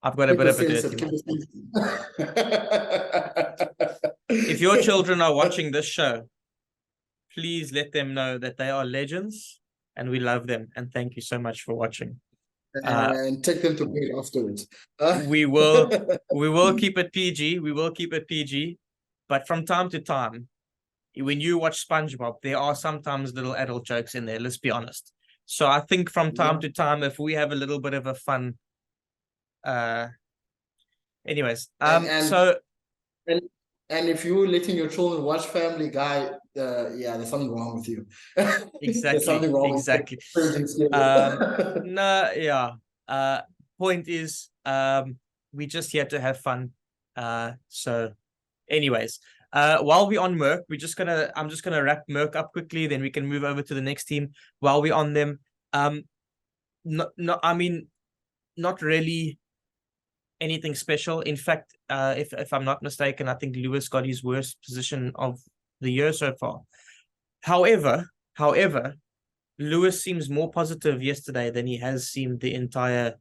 I've got a Keep bit it of a censored. dirty Keep mouth. If your it children are watching this show, please let them know that they are legends and we love them. And thank you so much for watching. Uh, and take them to bed afterwards. we will we will keep it PG. We will keep it PG. But from time to time, when you watch SpongeBob, there are sometimes little adult jokes in there, let's be honest. So I think from time Yeah. to time, if we have a little bit of a fun, uh anyways. And and So and and if you're letting your children watch Family Guy, yeah, there's something wrong with you. There's exactly, something wrong with exactly. parenting Um skills. no, yeah. Point is, we just here to have fun. So anyways, while we're on Merck, I'm just gonna wrap Merck up quickly, then we can move over to the next team. While we're on them, I mean, not really anything special. In fact, if I'm not mistaken, I think Lewis got his worst position of the year so far. However, Lewis seems more positive yesterday than he has seemed the entire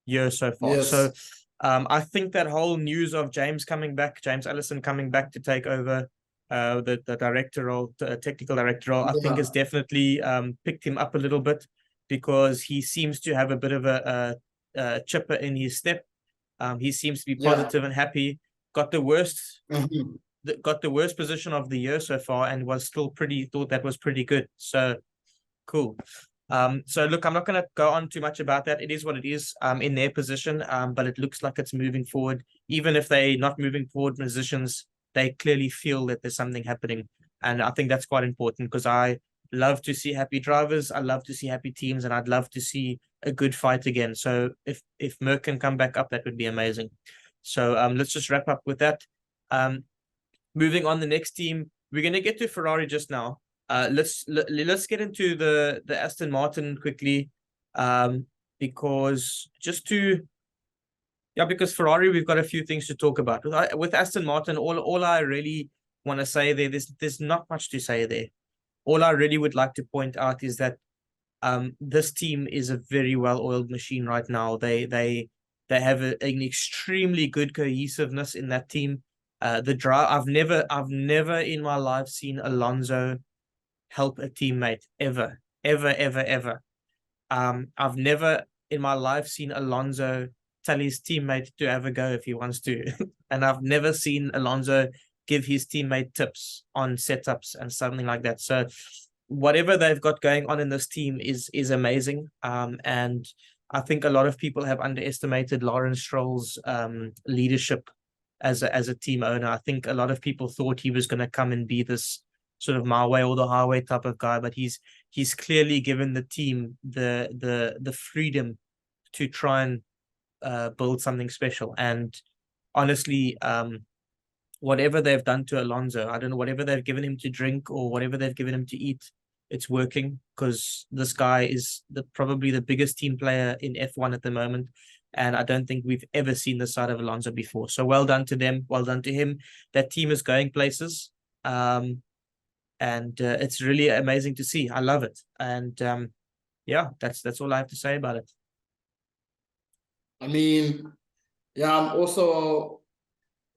year so far. So Yes. I think that whole news of James Allison coming back to take over the director role, technical director role, I think Yeah. has definitely picked him up a little bit, because he seems to have a bit of a chipper in his step. He seems to be Yeah. positive and happy. Got the worst Mhm. got the worst position of the year so far, and was still thought that was pretty good. So cool. So look, I'm not going to go on too much about that. It is what it is, in their position. But it looks like it's moving forward. Even if they're not moving forward positions, they clearly feel that there's something happening. And I think that's quite important, because I love to see happy drivers. I love to see happy teams, and I'd love to see a good fight again. So if Merck can come back up, that would be amazing. So let's just wrap up with that. Um, moving on, the next team, we're going to get to Ferrari just now. Let's get into the Aston Martin quickly, because because Ferrari, we've got a few things to talk about. With Aston Martin, all I really want to say there's not much to say there. All I really would like to point out is that this team is a very well-oiled machine right now. They have an extremely good cohesiveness in that team. The drive, I've never in my life seen Alonso help a teammate, ever, ever, ever, ever. I've never in my life seen Alonso tell his teammate to have a go if he wants to. And I've never seen Alonso give his teammate tips on setups and something like that. So whatever they've got going on in this team is amazing. And I think a lot of people have underestimated Lawrence Stroll's leadership as a team owner. I think a lot of people thought he was going to come and be this sort of my way or the highway type of guy, but he's clearly given the team the freedom to try and build something special. And honestly, whatever they've done to Alonso, I don't know, whatever they've given him to drink or whatever they've given him to eat, it's working, because this guy is probably the biggest team player in F1 at the moment. And I don't think we've ever seen the side of Alonso before. So well done to them. Well done to him. That team is going places. And it's really amazing to see. I love it. And yeah, that's all I have to say about it. I mean, yeah, I'm also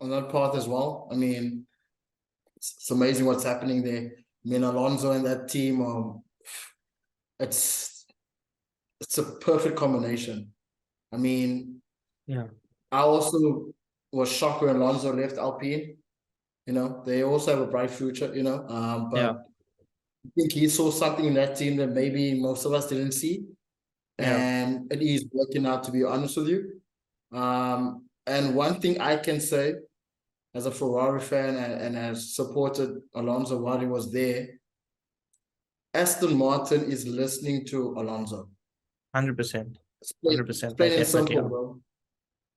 on that path as well. I mean, it's amazing what's happening there. I mean, Alonso and that team, it's a perfect combination. I mean, yeah, I also was shocked when Alonso left Alpine. You know, they also have a bright future, you know. But yeah, I think he saw something in that team that maybe most of us didn't see. yeah, And it is working out, to be honest with you. And one thing I can say as a Ferrari fan and has supported Alonso while he was there, Aston Martin is listening to Alonso. 100%. It's 100%. They plain and definitely simple, are. bro.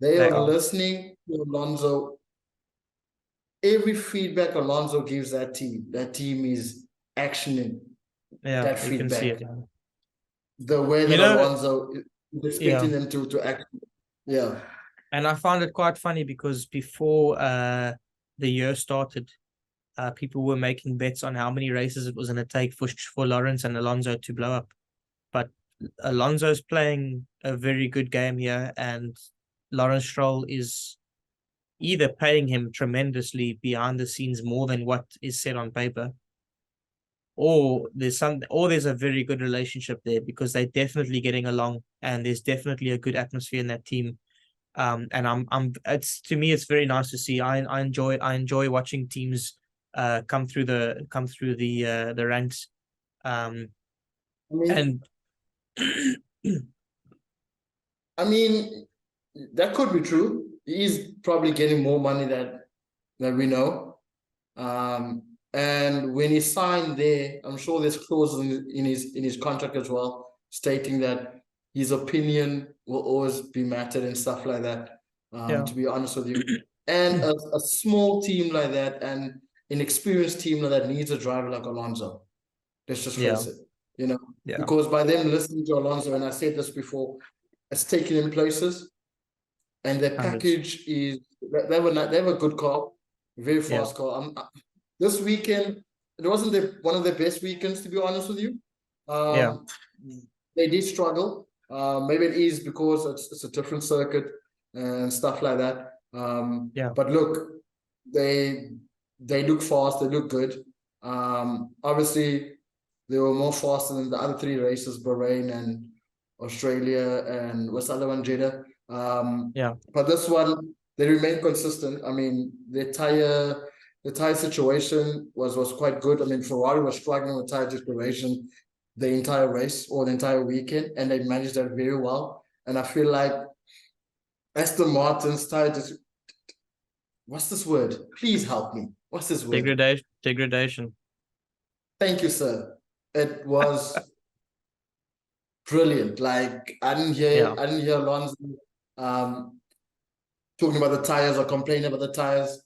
They They are are. listening to Alonso. Every feedback Alonso gives that team is actioning Yeah, that you can see feedback. it. The way You that know, Alonso is yeah. expecting them to act. Yeah. And I found it quite funny because before the year started, people were making bets on how many races it was going to take for Lawrence and Alonso to blow up. But Alonso's playing a very good game here, and Lawrence Stroll is either paying him tremendously behind the scenes more than what is said on paper, or there's a very good relationship there, because they're definitely getting along, and there's definitely a good atmosphere in that team. And it's, to me, it's very nice to see. I enjoy watching teams come through the ranks. I mean, And I mean, that could be true. He's probably getting more money that we know. And when he signed there, I'm sure there's clauses in his contract as well, stating that his opinion will always be mattered and stuff like that. yeah, To be honest with you. And a small team like that and an experienced team like that needs a driver like Alonso. Let's just yeah, face it, you know, yeah, because by them listening to Alonso, and I said this before, it's taking them places, and their hundreds, package is they have a good car, very yeah, fast car. This weekend, it wasn't one of their best weekends, to be honest with you. yeah, They did struggle. Maybe it is because it's a different circuit and stuff like that. yeah, But look, they look fast. They look good. Obviously, they were more faster than the other three races: Bahrain and Australia and what's the other one, Jeddah. yeah, But this one, they remain consistent. I mean, the tire situation was quite good. I mean, Ferrari was struggling with tire situation the entire race or the entire weekend, and they managed that very well. And I feel like Aston Martin's tire what's this word? Please help me. What's this word? degradation. Thank you, sir. It was brilliant. Like I didn't Yeah, hear Alonso talking about the tires or complaining about the tires,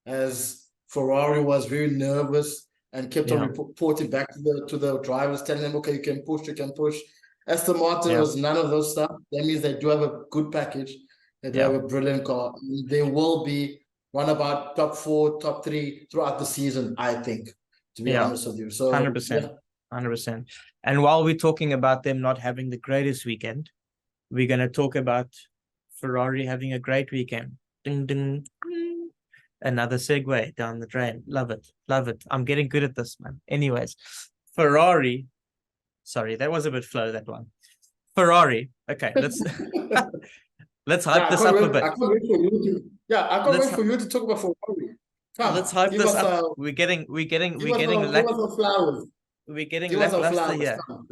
as Ferrari was very nervous and kept on yeah, reporting back to the drivers, telling them, okay, you can push, you can push. Aston Martin yeah, was none of those stuff. That means they do have a good package. They do yeah, have a brilliant car. They will be one about top 4, top 3 throughout the season, I think, to be yeah, honest with you. So 100%, yeah. 100%. And while we're talking about them not having the greatest weekend, we're going to talk about Ferrari having a great weekend. Ding, ding, ding. Another segue down the drain. Love it. Love it. I'm getting good at this, man. Anyways, Ferrari. Sorry, that was a bit flow, that one. Ferrari. Okay, let's hype this up a bit. I can't wait for you to. Yeah, I can't Let's wait for you to talk about Ferrari. let's Come, hype give this us up. a We're getting give us lack the flowers. we're getting Give us our lackluster flowers. here. Come.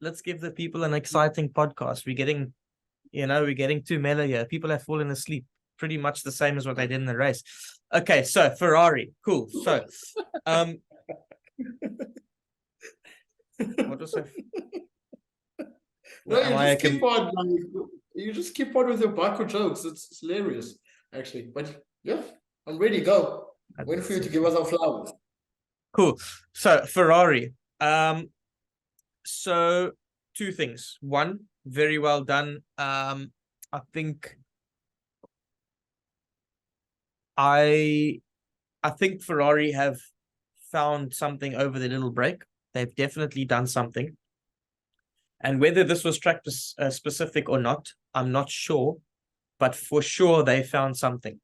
Let's give the people an exciting podcast. We're getting too mellow here. People have fallen asleep, pretty much the same as what they did in the race. Okay, so Ferrari, cool. So, what was it? No, you just keep on with your Baku jokes. It's hilarious, actually. But yeah, I'm ready. Go. Waiting for you to give us our flowers. Cool. So Ferrari. So two things. One, very well done. I think Ferrari have found something over the little break. They've definitely done something. And whether this was track specific or not, I'm not sure. But for sure, they found something.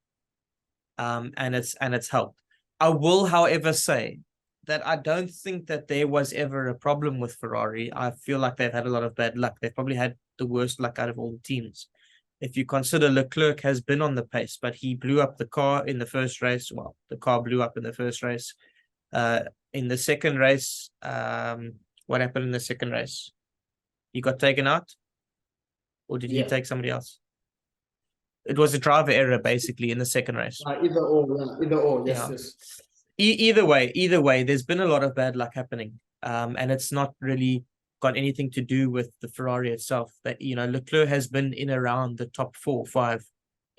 And it's helped. I will, however, say that I don't think that there was ever a problem with Ferrari. I feel like they've had a lot of bad luck. They've probably had the worst luck out of all the teams. If you consider Leclerc has been on the pace, but he blew up the car in the first race. Well, the car blew up in the first race. In the second race, what happened in the second race? He got taken out? Or did he take somebody else? It was a driver error, basically, in the second race. Either or, yes. Either way, there's been a lot of bad luck happening. And it's not really got anything to do with the Ferrari itself. That, Leclerc has been in around the top 4 or 5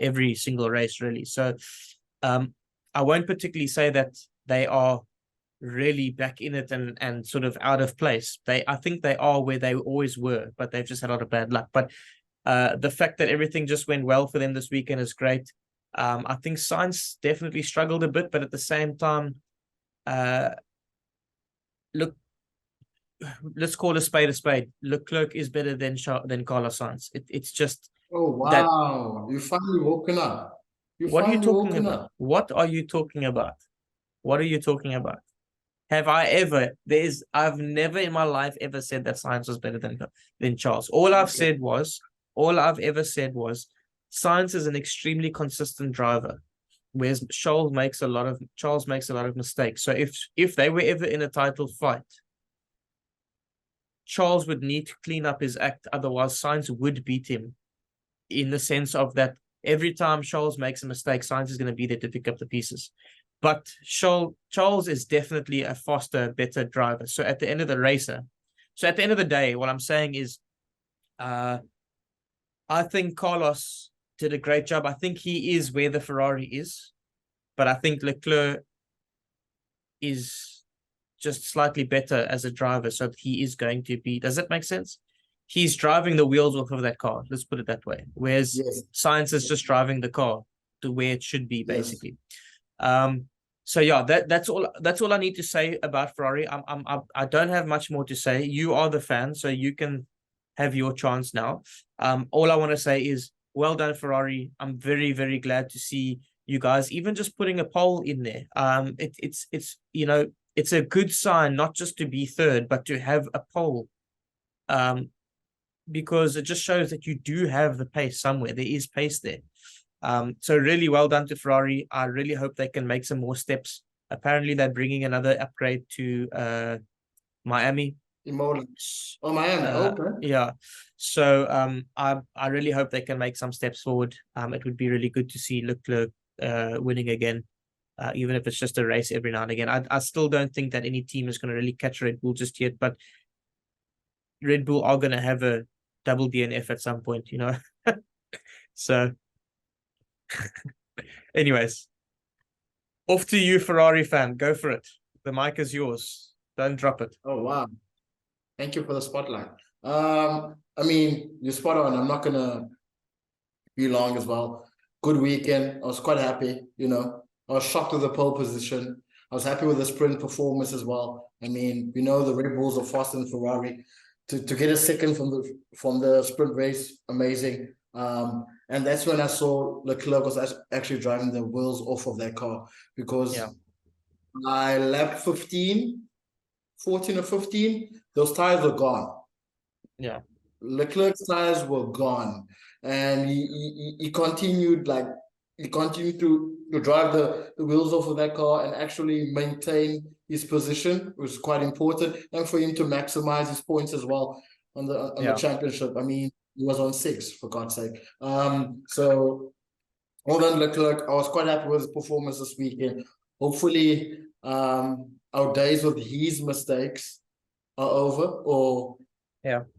every single race, really. So I won't particularly say that they are really back in it and sort of out of place. I think they are where they always were, but they've just had a lot of bad luck. But the fact that everything just went well for them this weekend is great. I think Sainz definitely struggled a bit, but at the same time, look, let's call a spade a spade. Leclerc is better than Carlos Sainz. It's just. Oh wow! You finally woken up. What are you talking about? What are you talking about? What are you talking about? Have I ever? I've never in my life ever said that Sainz was better than Charles. All I've ever said was Sainz is an extremely consistent driver, whereas Charles makes a lot of mistakes. So if they were ever in a title fight, Charles would need to clean up his act, otherwise Sainz would beat him. In the sense of that, every time Charles makes a mistake, Sainz is going to be there to pick up the pieces. But Charles is definitely a faster, better driver. So at the end of the day, what I'm saying is, I think Carlos did a great job. I think he is where the Ferrari is, but I think Leclerc is just slightly better as a driver. So he is going to be. Does that make sense? He's driving the wheels off of that car. Let's put it that way. Whereas Sainz is just driving the car to where it should be, basically. So yeah, that's all I need to say about Ferrari. I don't have much more to say. You are the fan, so you can have your chance now. All I want to say is well done, Ferrari. I'm very, very glad to see you guys even just putting a pole in there. It's a good sign not just to be third, but to have a pole. Because it just shows that you do have the pace somewhere. There is pace there. So really well done to Ferrari. I really hope they can make some more steps. Apparently, they're bringing another upgrade to Miami. Miami. Okay. Yeah. So I really hope they can make some steps forward. It would be really good to see Leclerc winning again, even if it's just a race every now and again. I still don't think that any team is going to really catch Red Bull just yet, but Red Bull are going to have a double DNF at some point, So, anyways, off to you, Ferrari fan. Go for it. The mic is yours. Don't drop it. Oh, wow. Thank you for the spotlight. You're spot on. I'm not going to be long as well. Good weekend. I was quite happy, I was shocked with the pole position. I was happy with the sprint performance as well. The Red Bulls are faster than Ferrari. To get a second from the sprint race, amazing. And that's when I saw Leclerc was actually driving the wheels off of that car, because I lap 14 or 15, those tires were gone. Yeah. Leclerc's tires were gone. And he continued like he continued to drive the wheels off of that car and actually maintain his position, which was quite important, and for him to maximize his points as well on the championship. I mean, he was on 6, for God's sake. So well done, Leclerc. I was quite happy with his performance this weekend. Hopefully, our days with his mistakes are over, or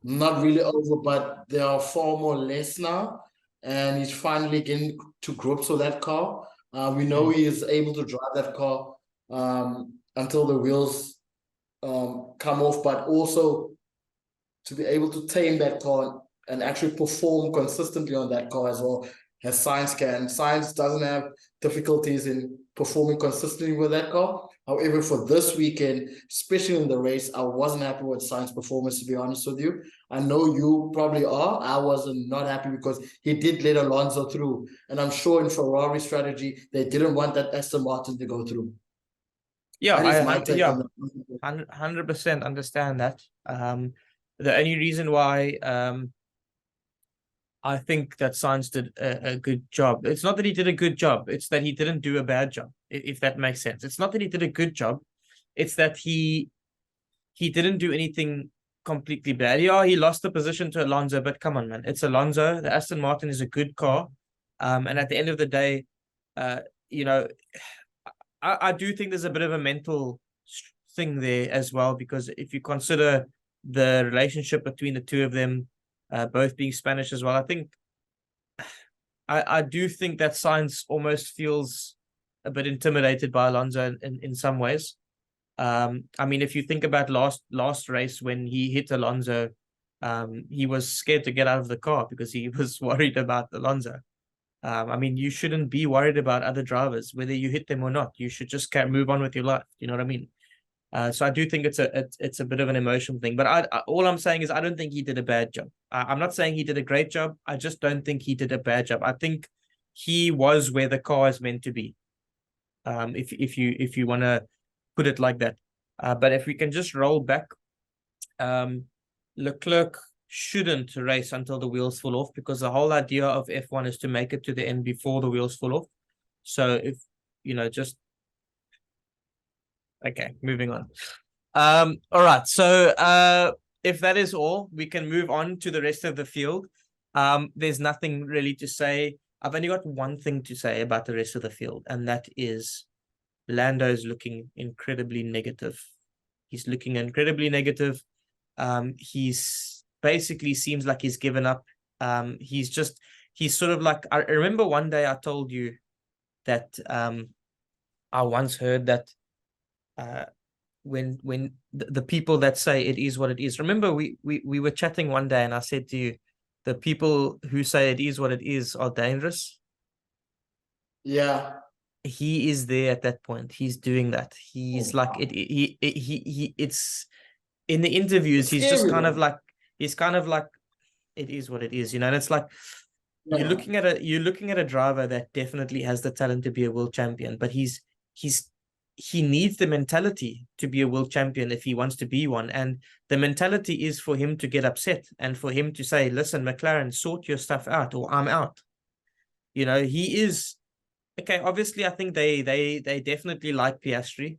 not really over, but they are far more less now. And he's finally getting to grips with that car. We know he is able to drive that car until the wheels come off, but also to be able to tame that car and actually perform consistently on that car as well, as Sainz can. Sainz doesn't have difficulties in performing consistently with that car. However, for this weekend, especially in the race, I wasn't happy with Sainz's performance, to be honest with you. I know you probably are. I wasn't not happy because he did let Alonso through. And I'm sure in Ferrari strategy, they didn't want that Aston Martin to go through. Yeah, that is my take on that. 100% understand that. The only reason why I think that Sainz did a good job. It's not that he did a good job. It's that he didn't do a bad job, if that makes sense. It's not that he did a good job. It's that he didn't do anything completely bad. Yeah, he lost the position to Alonso, but come on, man. It's Alonso. The Aston Martin is a good car. And at the end of the day, you know, I do think there's a bit of a mental thing there as well, because if you consider the relationship between the two of them, both being Spanish as well, I think I do think that Sainz almost feels a bit intimidated by Alonso in some ways. I mean, if you think about last race when he hit Alonso, he was scared to get out of the car because he was worried about Alonso. I mean, you shouldn't be worried about other drivers, whether you hit them or not. You should just move on with your life. You know what I mean? So I do think it's a bit of an emotional thing. But all I'm saying is I don't think he did a bad job. I'm not saying he did a great job. I just don't think he did a bad job. I think he was where the car is meant to be. If you want to put it like that. But if we can just roll back, Leclerc shouldn't race until the wheels fall off, because the whole idea of F1 is to make it to the end before the wheels fall off. So if just okay, moving on. All right. So if that is all, we can move on to the rest of the field. There's nothing really to say. I've only got one thing to say about the rest of the field, and that is Lando's looking incredibly negative. He's looking incredibly negative. He's basically seems like he's given up. He's sort of like, I remember one day I told you that I once heard that when the people that say it is what it is. Remember we were chatting one day and I said to you, the people who say it is what it is are dangerous. Yeah. He is there at that point. He's doing that. He's like it. It's in the interviews. He's just kind of like it is what it is, And it's like you're looking at a driver that definitely has the talent to be a world champion, but he needs the mentality to be a world champion if he wants to be one. And the mentality is for him to get upset and for him to say, "Listen, McLaren, sort your stuff out, or I'm out." He is. Okay, obviously, I think they definitely like Piastri,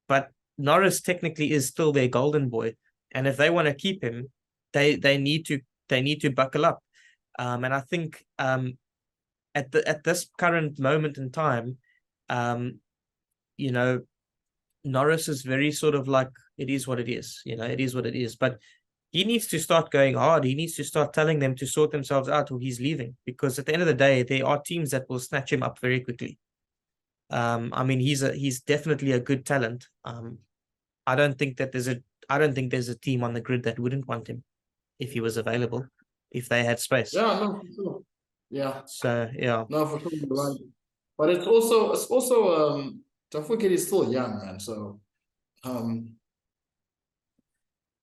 but Norris technically is still their golden boy, and if they want to keep him, they need to buckle up. And I think at this current moment in time, Norris is very sort of like, it is what it is. It is what it is. But he needs to start going hard. He needs to start telling them to sort themselves out or he's leaving. Because at the end of the day, there are teams that will snatch him up very quickly. I mean, he's definitely a good talent. I don't think there's a team on the grid that wouldn't want him if he was available, if they had space. Yeah, no, for sure. Yeah. So yeah. No, for sure, you're right. But it's also don't forget he's still young, man. So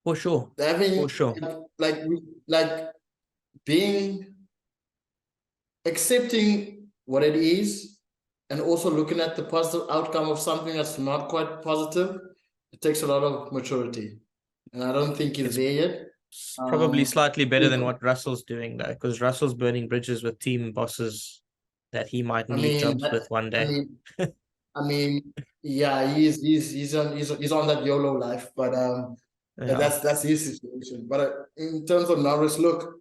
for sure. Having for sure. like being accepting what it is and also looking at the positive outcome of something that's not quite positive, it takes a lot of maturity. And I don't think he's there yet. Probably slightly better than what Russell's doing, though, because Russell's burning bridges with team bosses that he might I need mean, jobs with one I day. mean, I mean, yeah, he's on that YOLO life, but Yeah, that's his situation. But in terms of Norris, look,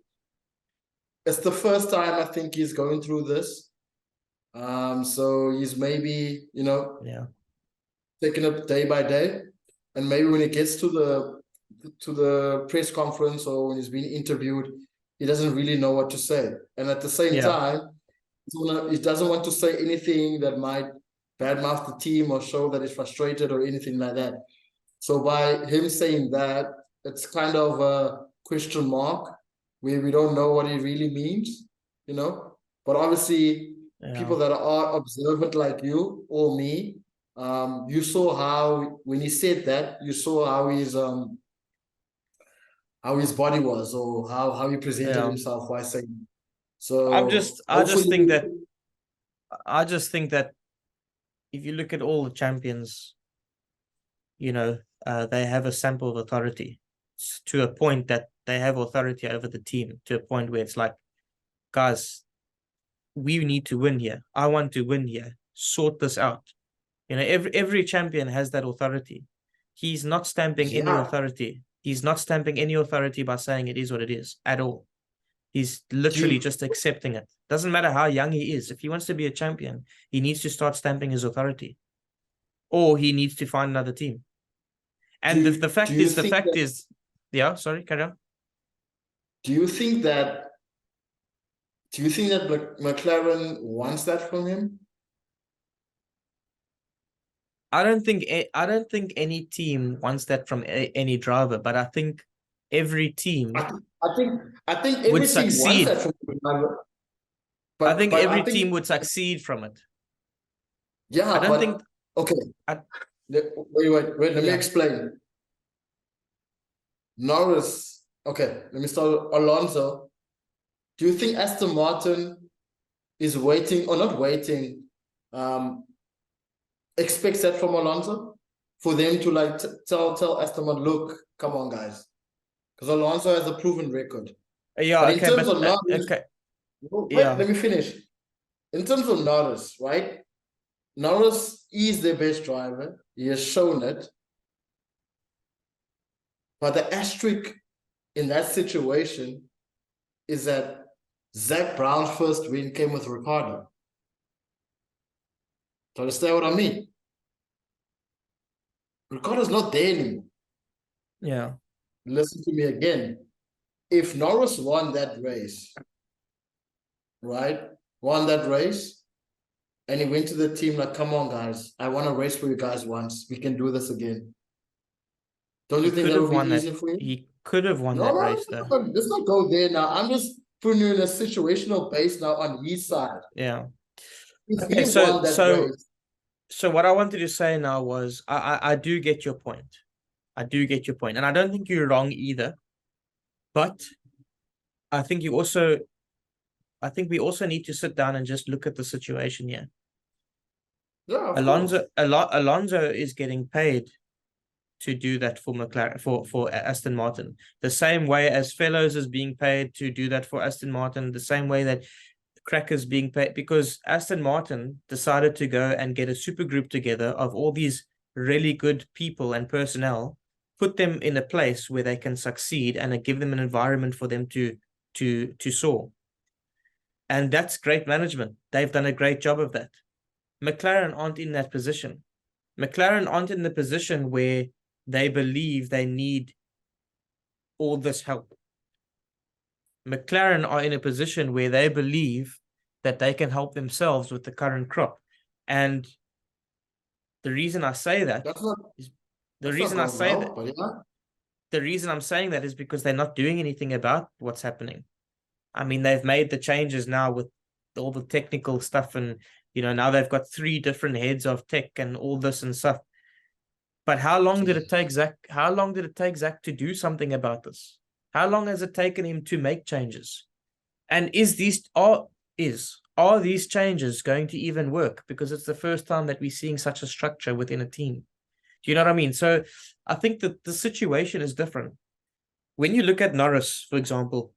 it's the first time I think he's going through this. So he's maybe, yeah, taking it day by day, and maybe when he gets to the press conference or when he's being interviewed, he doesn't really know what to say. And at the same yeah, time, he doesn't want to say anything that might badmouth the team or show that he's frustrated or anything like that. So by him saying that, it's kind of a question mark where we don't know what he really means, But obviously, yeah, people that are observant like you or me, you saw how when he said that, you saw how his body was or how he presented yeah. himself while saying. I'm So just, I just hopefully, think that, I just think that if you look at all the champions, they have a sample of authority to a point that they have authority over the team, to a point where it's like, guys, we need to win here. I want to win here. Sort this out. Every champion has that authority. He's not stamping any yeah. authority. He's not stamping any authority by saying it is what it is at all. He's Do literally you just accepting it. Doesn't matter how young he is. If he wants to be a champion, he needs to start stamping his authority, or he needs to find another team. And the do fact you is, think that yeah. Sorry, carry on. do you think that McLaren wants that from him? I don't think any team wants that from any driver, but I think every team I think would every team wants succeed. that from the driver, I but think but every I team think would succeed from it. I yeah, don't think. but okay. I, Wait. Let me yeah, explain. Norris. Okay, let me start. Alonso. Do you think Aston Martin is waiting or not waiting? Expects that from Alonso for them to like tell Aston Martin, look, come on, guys, because Alonso has a proven record. yeah, But in okay, terms but of Norris, okay, wait, yeah, let me finish. In terms of Norris, right? Norris is the best driver. He has shown it. But the asterisk in that situation is that Zach Brown's first win came with Ricardo. Do you understand what I mean? Ricardo's not there anymore. yeah. Listen to me again. If Norris won that race, right? Won that race, and he went to the team like, come on, guys, I want to race for you guys once. We can do this again. Don't you He think could that have would be won that. easier for you? He could have won No, that no, race though. no, let's not go there now. I'm just putting you in a situational base now on his side. Yeah. If Okay. he So won that so race, so what I wanted to say now was I do get your point. I do get your point, and I don't think you're wrong either. But I think you also I think we also need to sit down and just look at the situation here. yeah, of course. Alonso is getting paid to do that for McLaren for Aston Martin. The same way as Fellows is being paid to do that for Aston Martin, the same way that Cracker's being paid, because Aston Martin decided to go and get a super group together of all these really good people and personnel, put them in a place where they can succeed and give them an environment for them to soar. And that's great management. They've done a great job of that. McLaren aren't in that position. McLaren aren't in the position where they believe they need all this help. McLaren are in a position where they believe that they can help themselves with the current crop. And the reason I say that That's not is the that's not reason I going say well, that but yeah. the reason I'm saying that is because they're not doing anything about what's happening. I mean, they've made the changes now with all the technical stuff, and now they've got 3 different heads of tech and all this and stuff. But how long did it take Zach? How long did it take Zach to do something about this? How long has it taken him to make changes? And are these changes going to even work? Because it's the first time that we're seeing such a structure within a team. Do you know what I mean? So I think that the situation is different. When you look at Norris, for example,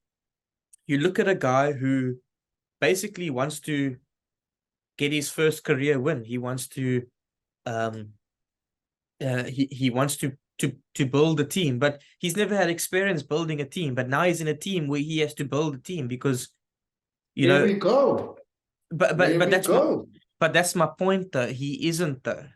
you look at a guy who basically wants to get his first career win. He wants to he wants to build a team, but he's never had experience building a team. But now he's in a team where he has to build a team because Here we go. But that's my point though. He isn't though.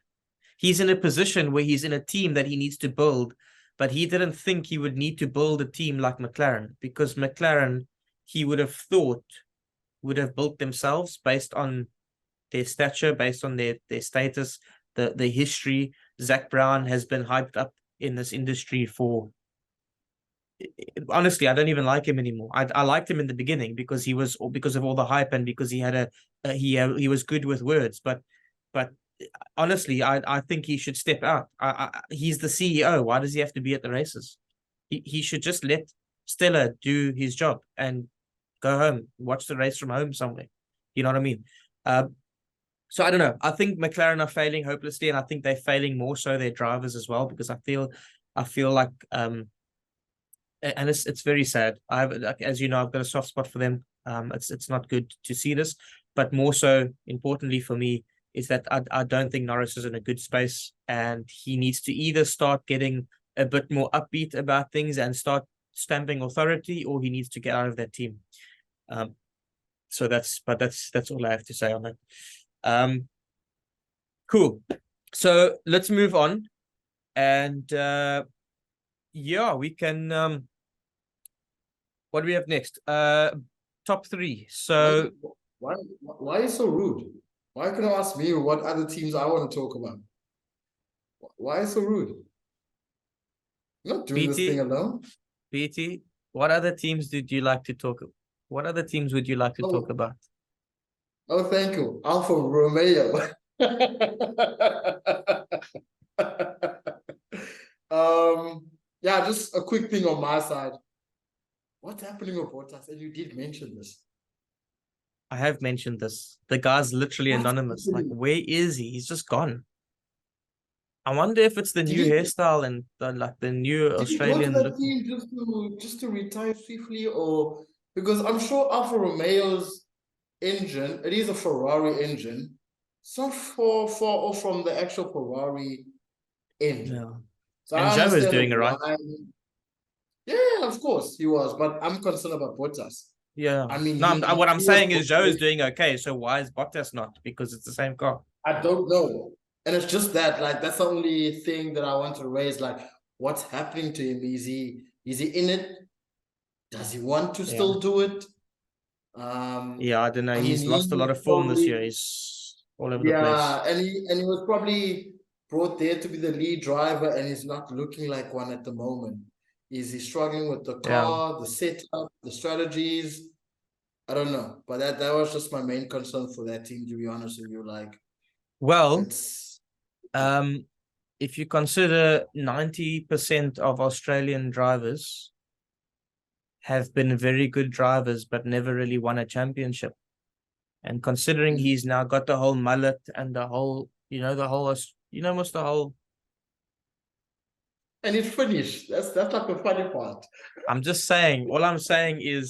He's in a position where he's in a team that he needs to build, but he didn't think he would need to build a team like McLaren, because McLaren, he would have thought, would have built themselves based on their stature, based on their status, the history. Zach Brown has been hyped up in this industry for, honestly, I don't even like him anymore. I liked him in the beginning because of all the hype and because he had he was good with words, but honestly, I think he should step out. He's the CEO. Why does he have to be at the races? He should just let Stella do his job and go home, watch the race from home somewhere. You know what I mean? So I don't know. I think McLaren are failing hopelessly, and I think they're failing more so their drivers as well, because I feel like and it's very sad. As you know, I've got a soft spot for them. It's not good to see this, but more so importantly for me is that I don't think Norris is in a good space, and he needs to either start getting a bit more upbeat about things and start stamping authority, or he needs to get out of that team. So that's all I have to say on that. Cool. So let's move on, and yeah, we can. What do we have next? Top 3. So why are you so rude? Why can you ask me what other teams I want to talk about? Why are you so rude? I'm not doing this thing alone. BT, what other teams did you like to talk? What other teams would you like to talk about? Oh, thank you, Alfa Romeo. Yeah, just a quick thing on my side. What's happening with Bottas? And you did mention this. I have mentioned this. The guy's literally anonymous. Like, where is he? He's just gone. I wonder if it's the new hairstyle and the new Australian look. Just to retire swiftly, or because I'm sure Alfa Romeo's engine, it is a Ferrari engine. It's not for or from the actual Ferrari engine. Yeah. So and Joe is doing it right. Yeah, of course he was, but I'm concerned about Bottas. Yeah, I mean, no, what I'm saying is Joe is doing okay. So why is Bottas not? Because it's the same car. I don't know, and it's just that, like, that's the only thing that I want to raise. Like, what's happening to him? Is he in it? Does he want to still do it? Yeah, I don't know. He's lost a lot of form this year. He's all over the place. Yeah, and he was probably brought there to be the lead driver, and he's not looking like one at the moment. Is he struggling with the car, the setup, the strategies? I don't know, but that was just my main concern for that team, to be honest with you. Like, well, if you consider 90% of Australian drivers have been very good drivers, but never really won a championship, and considering he's now got the whole mullet and the whole, what's the whole. And it's finished. That's like the funny part. I'm just saying. All I'm saying is,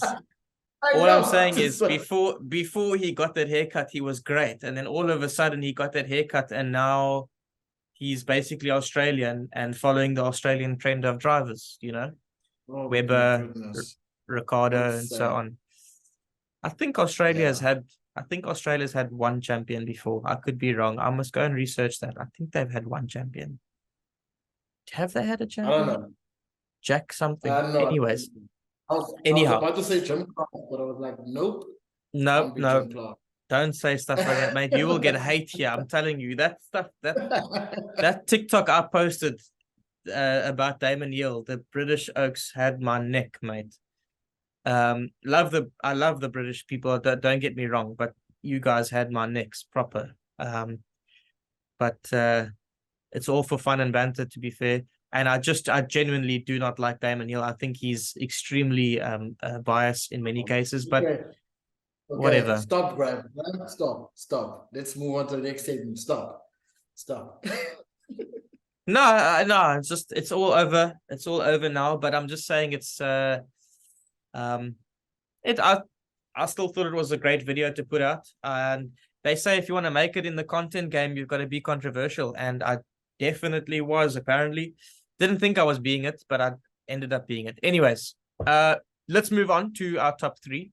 before he got that haircut, he was great, and then all of a sudden he got that haircut, and now he's basically Australian and following the Australian trend of drivers. Webber, Ricardo, and so on. I think Australia's had one champion before. I could be wrong. I must go and research that. I think they've had one champion. Have they had a champion? I don't know. Jack something. Anyways. I was about to say Jim Clark, but I was like, nope. No. Don't say stuff like that, mate. You will get hate here. I'm telling you. That stuff, that TikTok I posted about Damon Hill, the British Oaks, had my neck, mate. I love the British people. Don't get me wrong, but you guys had my necks proper. But it's all for fun and banter, to be fair. And I genuinely do not like Damon Hill. I think he's extremely biased in many cases, but whatever. Stop, Graham. Stop. Let's move on to the next segment. Stop. No, it's all over. It's all over now, but I'm just saying I still thought it was a great video to put out, and they say if you want to make it in the content game, you've got to be controversial. And I definitely was, apparently. Didn't think I was being it, but I ended up being it. Anyways, let's move on to our top three.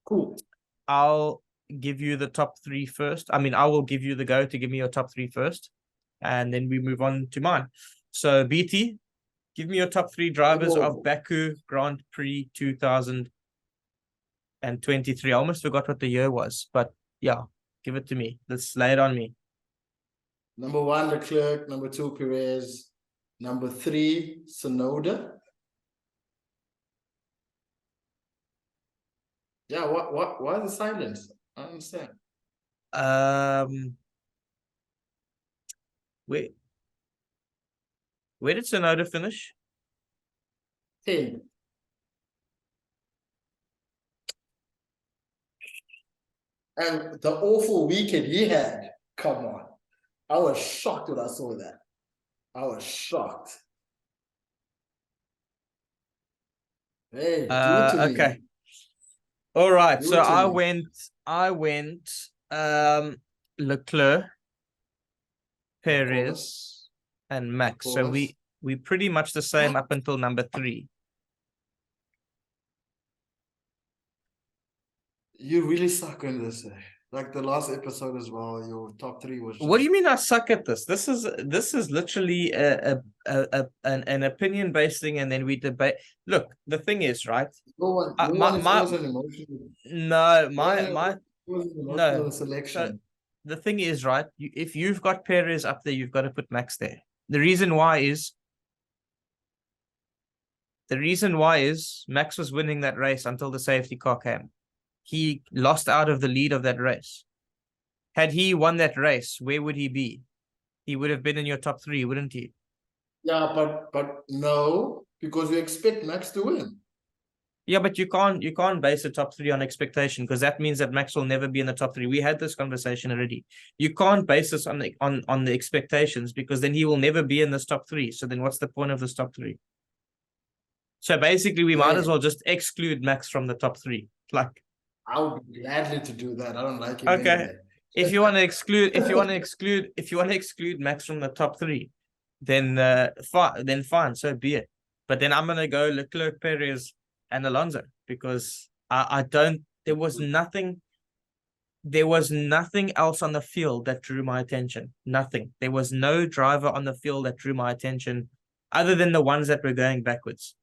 Cool. I'll give you the top three first. I mean, I will give you the go to give me your top three first, and then we move on to mine. So, BT, give me your top three drivers of Baku Grand Prix 2023. I almost forgot what the year was, but yeah, give it to me. Let's lay it on me. Number 1, Leclerc. Number 2, Perez. Number 3, Tsunoda. Yeah, why the silence? I don't understand. Wait. Where did Tsunoda finish? 10. And the awful weekend he had, come on. I was shocked when I saw that. I was shocked. Hey, do it to me. Okay. All right. Do So it to me. I went Leclerc, Perez, and Max. So we pretty much the same up until number 3. You really suck in this. Like the last episode as well, your top 3 was just... What do you mean I suck at this? This is literally an opinion based thing, and then we debate. Look, the thing is, right? No selection. So the thing is, right? If you've got Perez up there, you've got to put Max there. The reason why is Max was winning that race until the safety car came. He lost out of the lead of that race. Had he won that race, where would he be? He would have been in your top 3, wouldn't he? Yeah, but no, because we expect Max to win. Yeah, but you can't base a top 3 on expectation, because that means that Max will never be in the top 3. We had this conversation already. You can't base this on the expectations, because then he will never be in this top 3. So then what's the point of this top 3? So basically, we might as well just exclude Max from the top 3. Like, I would be gladly to do that. I don't like him. Okay. Anyway. If you want to exclude Max from the top 3, then fine, so be it. But then I'm gonna go Leclerc, Perez, and Alonso, because I don't. There was nothing else on the field that drew my attention. Nothing. There was no driver on the field that drew my attention, other than the ones that were going backwards.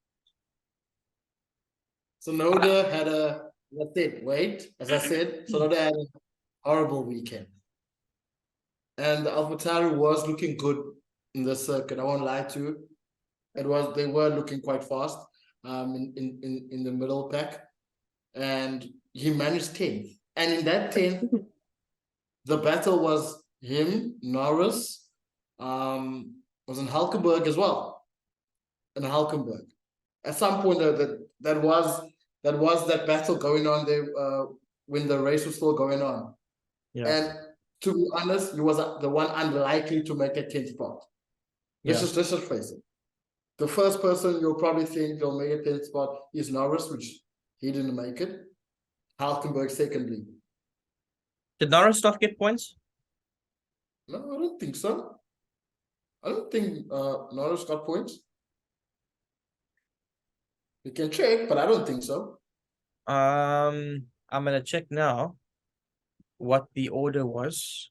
Tsunoda had a. That's it. Wait, as I said, Tsunoda had a horrible weekend, and AlphaTauri was looking good in the circuit. I won't lie to you. They were looking quite fast. In the middle pack, and he managed 10th. And in that 10th, the battle was him, Norris, was in Hulkenberg as well. In Hulkenberg, at some point that was that battle going on there when the race was still going on. Yeah. And to be honest, he was the one unlikely to make a 10th spot. Let's just face it. The first person you'll probably think will make a 10th spot is Norris, which he didn't make it. Hulkenberg secondly. Did Norris not get points? No, I don't think so. I don't think Norris got points. You can check, but I don't think so. I'm gonna check now what the order was.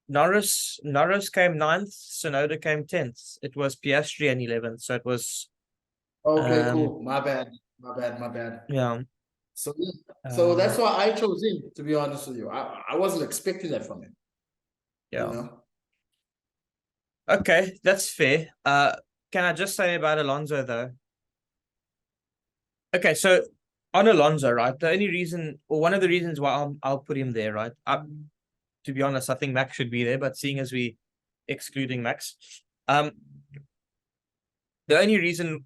Norris came 9th, Tsunoda came 10th. It was Piastri and 11th, so it was... Okay, cool. My bad. Yeah. So that's why I chose him, to be honest with you. I wasn't expecting that from him. Yeah. You know? Okay, that's fair. Can I just say about Alonso, though? Okay, so on Alonso, right? The only reason, or one of the reasons why I'll put him there, right? To be honest, I think Max should be there, but seeing as we excluding Max, the only reason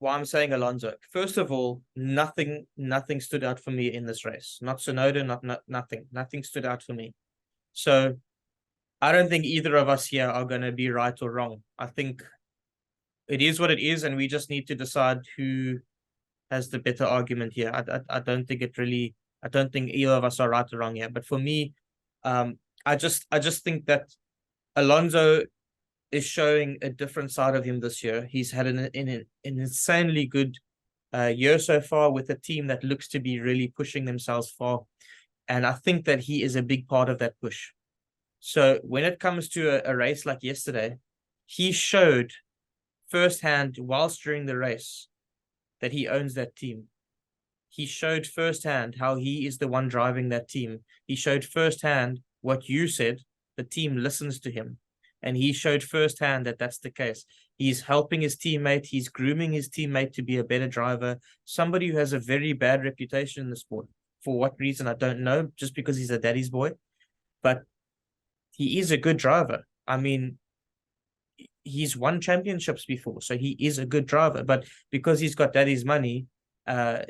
why I'm saying Alonso, first of all, nothing stood out for me in this race. Not Tsunoda, nothing stood out for me. So I don't think either of us here are going to be right or wrong. I think it is what it is, and we just need to decide who has the better argument here. I don't think it really I don't think either of us are right or wrong here. But for me, I just think that Alonso is showing a different side of him this year. He's had an insanely good year so far with a team that looks to be really pushing themselves far. And I think that he is a big part of that push. So when it comes to a race like yesterday, he showed firsthand, whilst during the race, that he owns that team. He showed firsthand how he is the one driving that team. He showed firsthand what you said, the team listens to him. And he showed firsthand that that's the case. He's helping his teammate. He's grooming his teammate to be a better driver. Somebody who has a very bad reputation in the sport. For what reason, I don't know, just because he's a daddy's boy. But he is a good driver. I mean, he's won championships before, so he is a good driver. But because he's got daddy's money,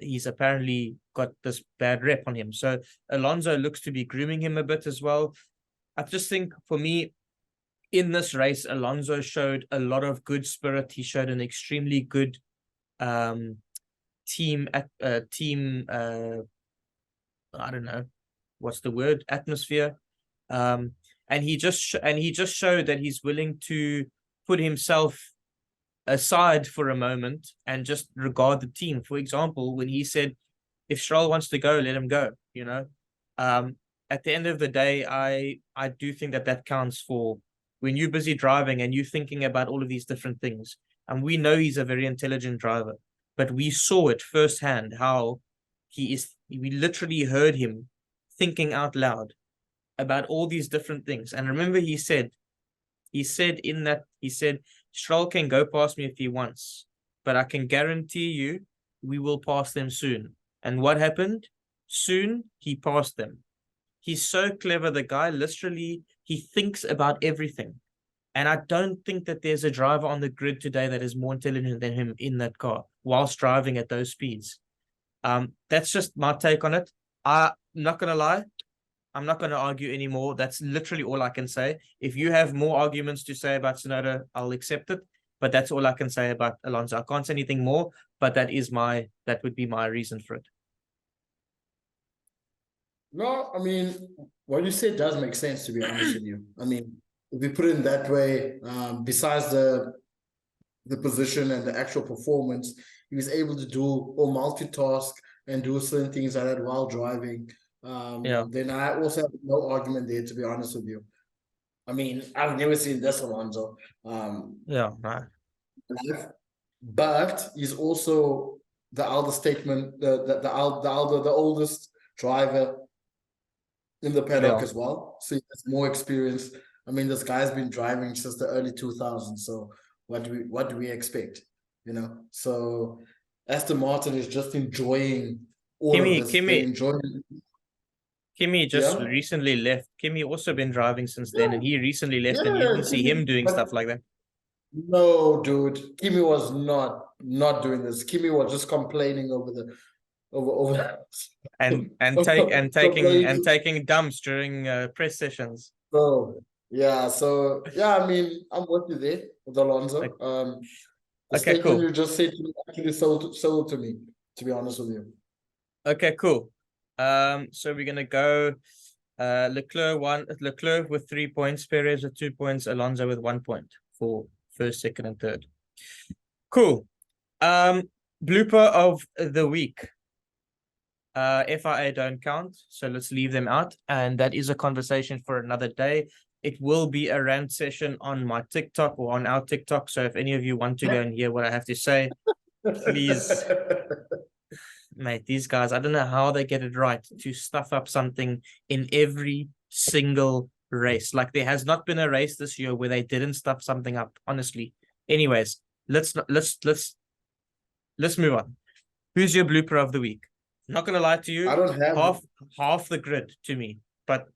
he's apparently got this bad rep on him. So Alonso looks to be grooming him a bit as well. I just think for me, in this race, Alonso showed a lot of good spirit. He showed an extremely good team I don't know what's the word, atmosphere. And he just showed that he's willing to put himself aside for a moment and just regard the team. For example, when he said, if Stroll wants to go, let him go, you know. At the end of the day, I do think that counts for when you're busy driving and you're thinking about all of these different things. And we know he's a very intelligent driver, but we saw it firsthand how we literally heard him thinking out loud about all these different things. And remember, he said, Stroll can go past me if he wants, but I can guarantee you we will pass them soon. And what happened? Soon he passed them. He's so clever. The guy literally, he thinks about everything. And I don't think that there's a driver on the grid today that is more intelligent than him in that car whilst driving at those speeds. That's just my take on it. I'm not going to lie. I'm not going to argue anymore. That's literally all I can say. If you have more arguments to say about Tsunoda, I'll accept it. But that's all I can say about Alonso. I can't say anything more, but that would be my reason for it. No, I mean, what you said does make sense, to be honest with you. I mean, if we put it in that way, besides the position and the actual performance, he was able to do or multitask and do certain things like that while driving. Then I also have no argument there, to be honest with you. I mean, I've never seen this Alonso. But he's also the the oldest driver in the paddock as well. So he has more experience. I mean, this guy's been driving since the early 2000s. So what do we expect? You know, so Aston Martin is just enjoying all of this. Kimi just recently left. Kimi also been driving since then, and he recently left, and you didn't see him doing stuff like that. No, dude, Kimi was not doing this. Kimi was just complaining over taking dumps during press sessions. So I mean, I'm with you there with Alonso. The statement you just said actually sold to me, to be honest with you. Okay, cool. So we're gonna go Leclerc with 3 points, Perez with 2 points, Alonso with 1 point for first, second, and third. Cool. Blooper of the week. FIA don't count, so let's leave them out. And that is a conversation for another day. It will be a rant session on my TikTok or on our TikTok. So if any of you want to go and hear what I have to say, please. Mate, these guys, I don't know how they get it right to stuff up something in every single race. Like, there has not been a race this year where they didn't stuff something up, honestly. Anyways, let's move on. Who's your blooper of the week? I'm not gonna lie to you. I don't have half the grid to me, but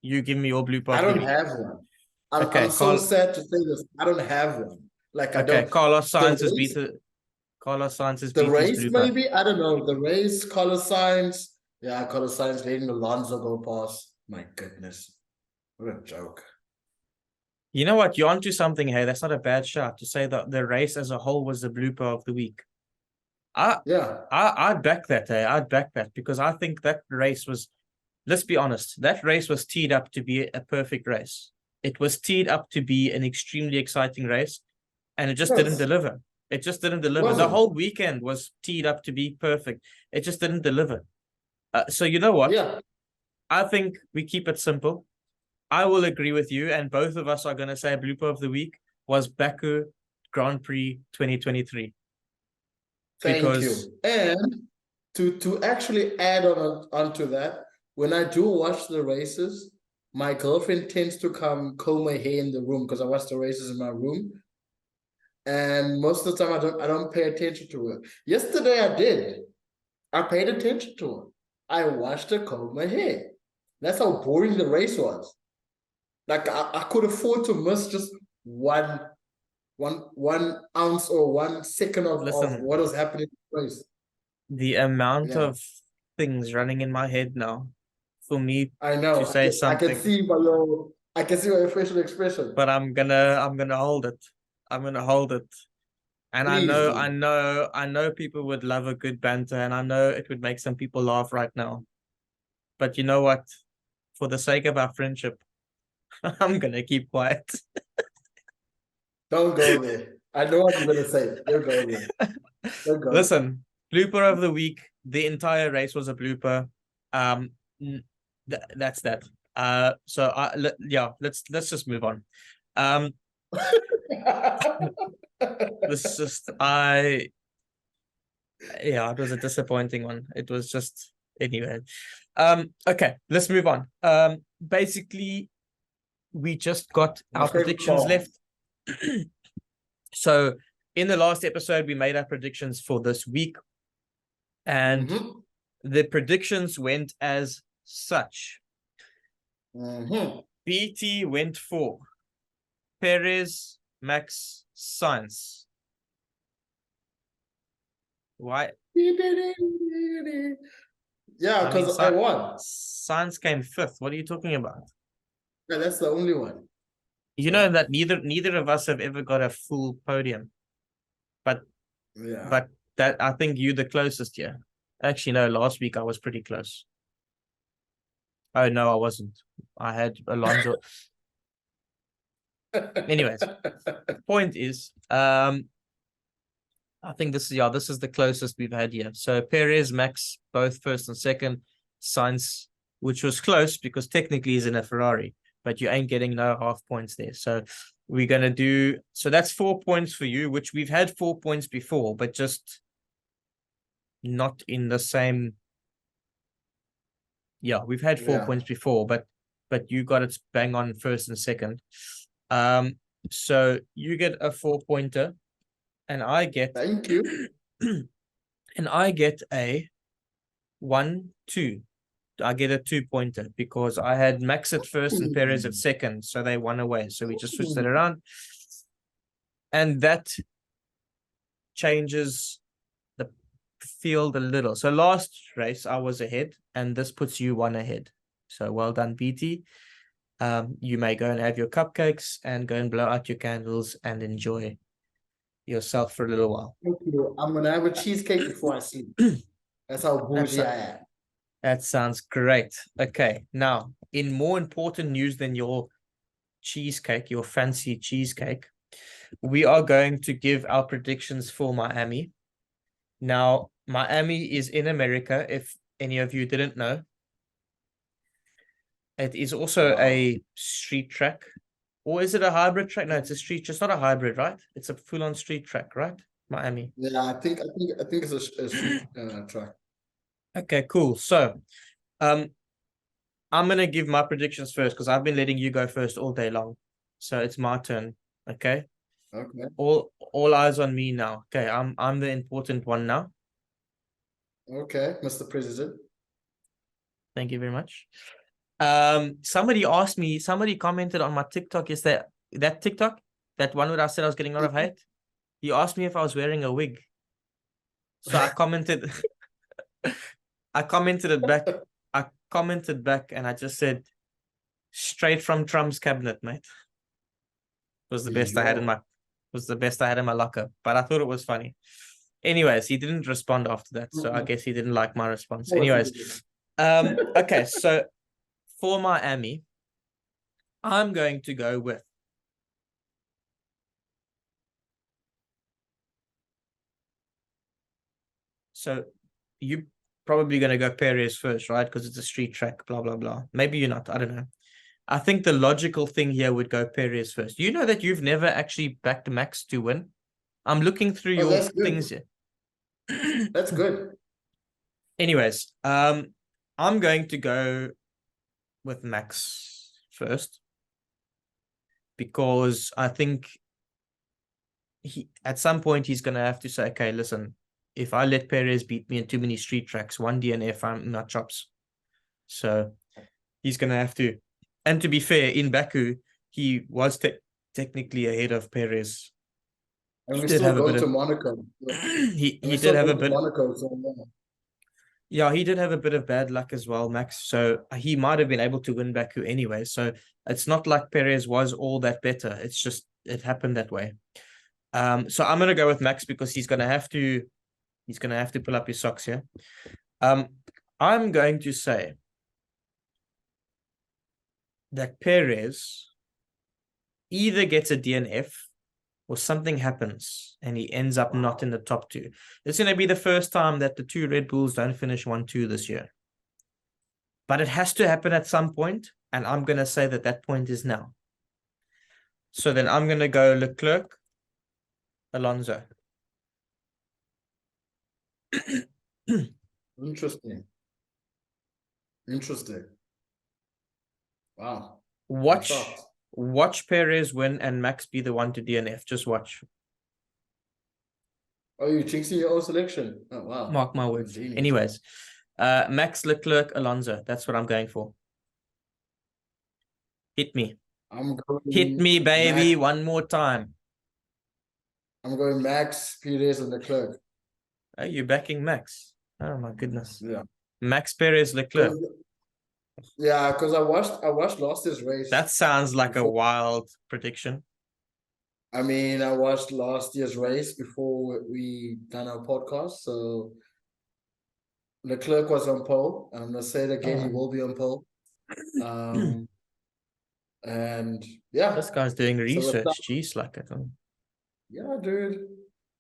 you give me your blooper. I don't have one. I'm so sad to say this. I don't have one. Like, I don't. Carlos Sainz has beaten. Carlos Sainz is the race, maybe. I don't know. The race, Carlos Sainz. Yeah, Carlos Sainz letting Alonso go past. My goodness, what a joke. You know what? You're onto something here. That's not a bad shot to say that the race as a whole was the blooper of the week. Yeah. I'd back that, I'd back that because I think that race was, let's be honest, that race was teed up to be a perfect race. It was teed up to be an extremely exciting race, and it just didn't Yes. deliver. It just didn't deliver. The Wasn't. whole weekend was teed up to be perfect. It just didn't deliver. So you know what? Yeah. I think we keep it simple. I will agree with you, and both of us are going to say blooper of the week was Baku Grand Prix 2023 Thank because you. And to actually add onto that, when I do watch the races, my girlfriend tends to come comb my hair in the room because I watch the races in my room. And most of the time I don't pay attention to her. Yesterday I did. I paid attention to her. I watched her comb my hair. That's how boring the race was. Like I could afford to miss just one ounce or 1 second of listen, what was happening in the race. the amount Yeah. of things running in my head now for me I know. to say I can something, see by your facial expression. but I'm gonna hold it. I'm gonna hold it. And Please do. I know people would love a good banter, and I know it would make some people laugh right now. But you know what? For the sake of our friendship, I'm gonna keep quiet. Don't go there. I know what you're gonna say. Don't go there. Don't go there. Listen, blooper of the week. The entire race was a blooper. Um, that's that. Yeah, let's just move on. Um, this just yeah, it was a disappointing one. It was just anyway. Okay, let's move on. Basically, we just got My our favorite predictions song. left. So in the last episode, we made our predictions for this week, and Mm-hmm. the predictions went as such. Mm-hmm. BT went for Perez, Max, Sainz. Why? Yeah, I mean, because I won. Sainz came fifth. What are you talking about? Yeah, that's the only one. You So, know that neither of us have ever got a full podium, but yeah. but that I think you the closest here. Actually, no, last week I was pretty close. Oh no, I wasn't. I had Alonso. Anyways, point is, I think this is the closest we've had here. So Perez, Max, both first and second. Sainz, which was close because technically he's in a Ferrari, but you ain't getting no half points there. So we're gonna do so that's 4 points for you, which we've had 4 points before, but just not in the same. Yeah, we've had four Yeah. points before, but you got it bang on first and second. So you get a 4 pointer, and I get Thank you. and I get a 1-2. I get a 2 pointer because I had Max at first and Perez at second, so they won away. So we just switched it around, and that changes the field a little. So last race I was ahead, and this puts you one ahead. So well done, BT. You may go and have your cupcakes and go and blow out your candles and enjoy yourself for a little while. Thank you. I'm gonna have a cheesecake before I sleep. That's how bougie I am. That sounds great. Okay, now in more important news than your cheesecake, your fancy cheesecake, we are going to give our predictions for Miami. Now, Miami is in America, if any of you didn't know. It is also a street track. Or is it a hybrid track? No, it's a street, just not a hybrid, right? It's a full-on street track, right? Miami. Yeah, I think it's a street track. Okay, cool. So, I'm gonna give my predictions first because I've been letting you go first all day long. So it's my turn. Okay. Okay. All eyes on me now. Okay, I'm the important one now. Okay, Mr. President. Thank you very much. Somebody commented on my TikTok. Is that TikTok? That one where I said I was getting a lot of hate? He asked me if I was wearing a wig. So I commented I commented it back. I commented back and I just said, straight from Trump's cabinet, mate. Was the best I had in my locker. But I thought it was funny. Anyways, he didn't respond after that, so I guess he didn't like my response. Of course he Anyways, okay, so for Miami, I'm going to go with so you probably going to go Perez first, right? Because it's a street track, blah blah blah. Maybe you're not. I don't know. I think the logical thing here would go Perez first. You know that you've never actually backed Max to win. I'm looking through Oh, your that's good. things here. That's good. Anyways, I'm going to go with Max first because I think he at some point he's gonna have to say, okay, listen, if I let Perez beat me in too many street tracks, one DNF, I'm not chops. So he's gonna have to. And to be fair, in Baku, he was technically ahead of Perez. And He we did still have a go bit to of Monaco. he And we did still have go a to bit. Monaco, so Yeah, he did have a bit of bad luck as well, Max. So he might have been able to win Baku anyway. So it's not like Perez was all that better. It's just it happened that way. So I'm gonna go with Max because he's gonna have to pull up his socks here. I'm going to say that Perez either gets a DNF or something happens and he ends up not in the top two. It's going to be the first time that the two Red Bulls don't finish 1-2 this year. But it has to happen at some point, and I'm going to say that that point is now. So then I'm going to go Leclerc, Alonso. interesting. Interesting. Wow. Watch Perez win and Max be the one to DNF. Just watch. Oh, you're jinxing your own selection. Oh, wow. Mark my words. Anyways, Max, Leclerc, Alonso. That's what I'm going for. Hit me. Hit me, baby. Max. One more time. I'm going Max, Perez, and Leclerc. Are you backing Max? Oh my goodness. Yeah. Max Perez, Leclerc. Yeah, because I watched last year's race. That sounds like a wild prediction. I mean, I watched last year's race before we done our podcast. So Leclerc was on pole. I'm gonna say it again, he will be on pole. And yeah, this guy's doing research. So Jeez, like it. Yeah, dude.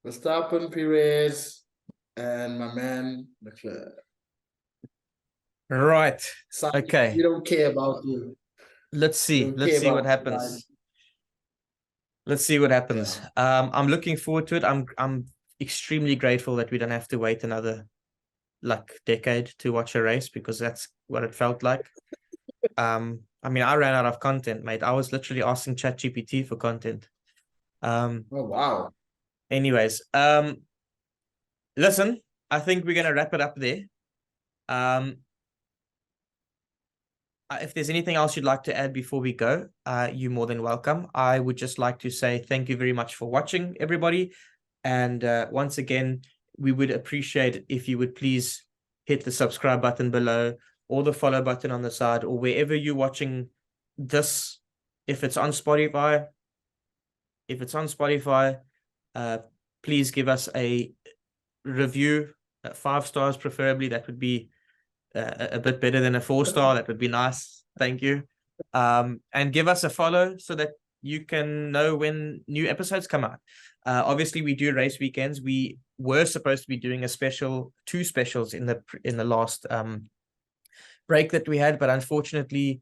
Verstappen, Perez, and my man Leclerc. Right. Okay. We don't care about you. Let's see. Let's see what happens. Let's see what happens. Yeah. I'm looking forward to it. I'm extremely grateful that we don't have to wait another decade to watch a race because that's what it felt like. I mean, I ran out of content, mate. I was literally asking ChatGPT for content. Oh wow. Anyways, listen, I think we're gonna wrap it up there. If there's anything else you'd like to add before we go, you're more than welcome. I would just like to say thank you very much for watching, everybody. And once again, we would appreciate if you would please hit the subscribe button below or the follow button on the side or wherever you're watching this. If it's on Spotify, please give us a review, 5 stars preferably. That would be a bit better than a 4-star. That would be nice. Thank you. And give us a follow so that you can know when new episodes come out. Obviously, we do race weekends. We were supposed to be doing two specials in the last break that we had, but unfortunately,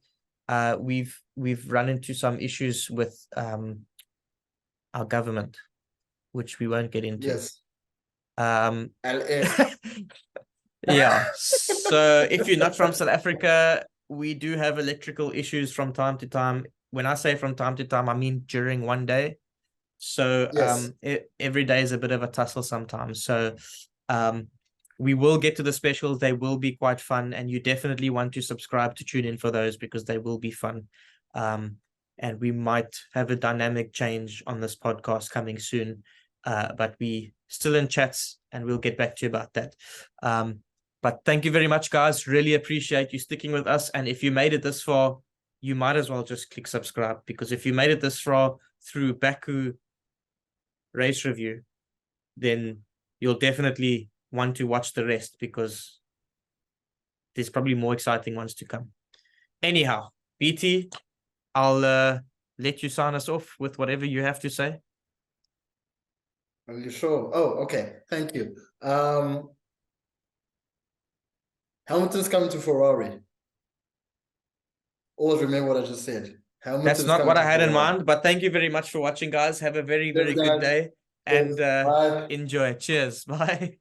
we've run into some issues with our government, which we won't get into. Yes. Yeah. So if you're not from South Africa, we do have electrical issues from time to time. When I say from time to time, I mean during one day. So yes. Every day is a bit of a tussle sometimes. So we will get to the specials. They will be quite fun, and you definitely want to subscribe to tune in for those because they will be fun. And we might have a dynamic change on this podcast coming soon. But we still in chats, and we'll get back to you about that. But thank you very much, guys. Really appreciate you sticking with us. And if you made it this far, you might as well just click subscribe, because if you made it this far through Baku race review, then you'll definitely want to watch the rest because there's probably more exciting ones to come. Anyhow, BT, I'll let you sign us off with whatever you have to say. Are you sure? Oh, okay. Thank you. Hamilton's coming to Ferrari. Always remember what I just said. Hamilton's That's not coming what I to had in Ferrari. mind, but thank you very much for watching, guys. Have a very, very Cheers, good guys. day and Cheers. Bye. enjoy. Cheers. Bye.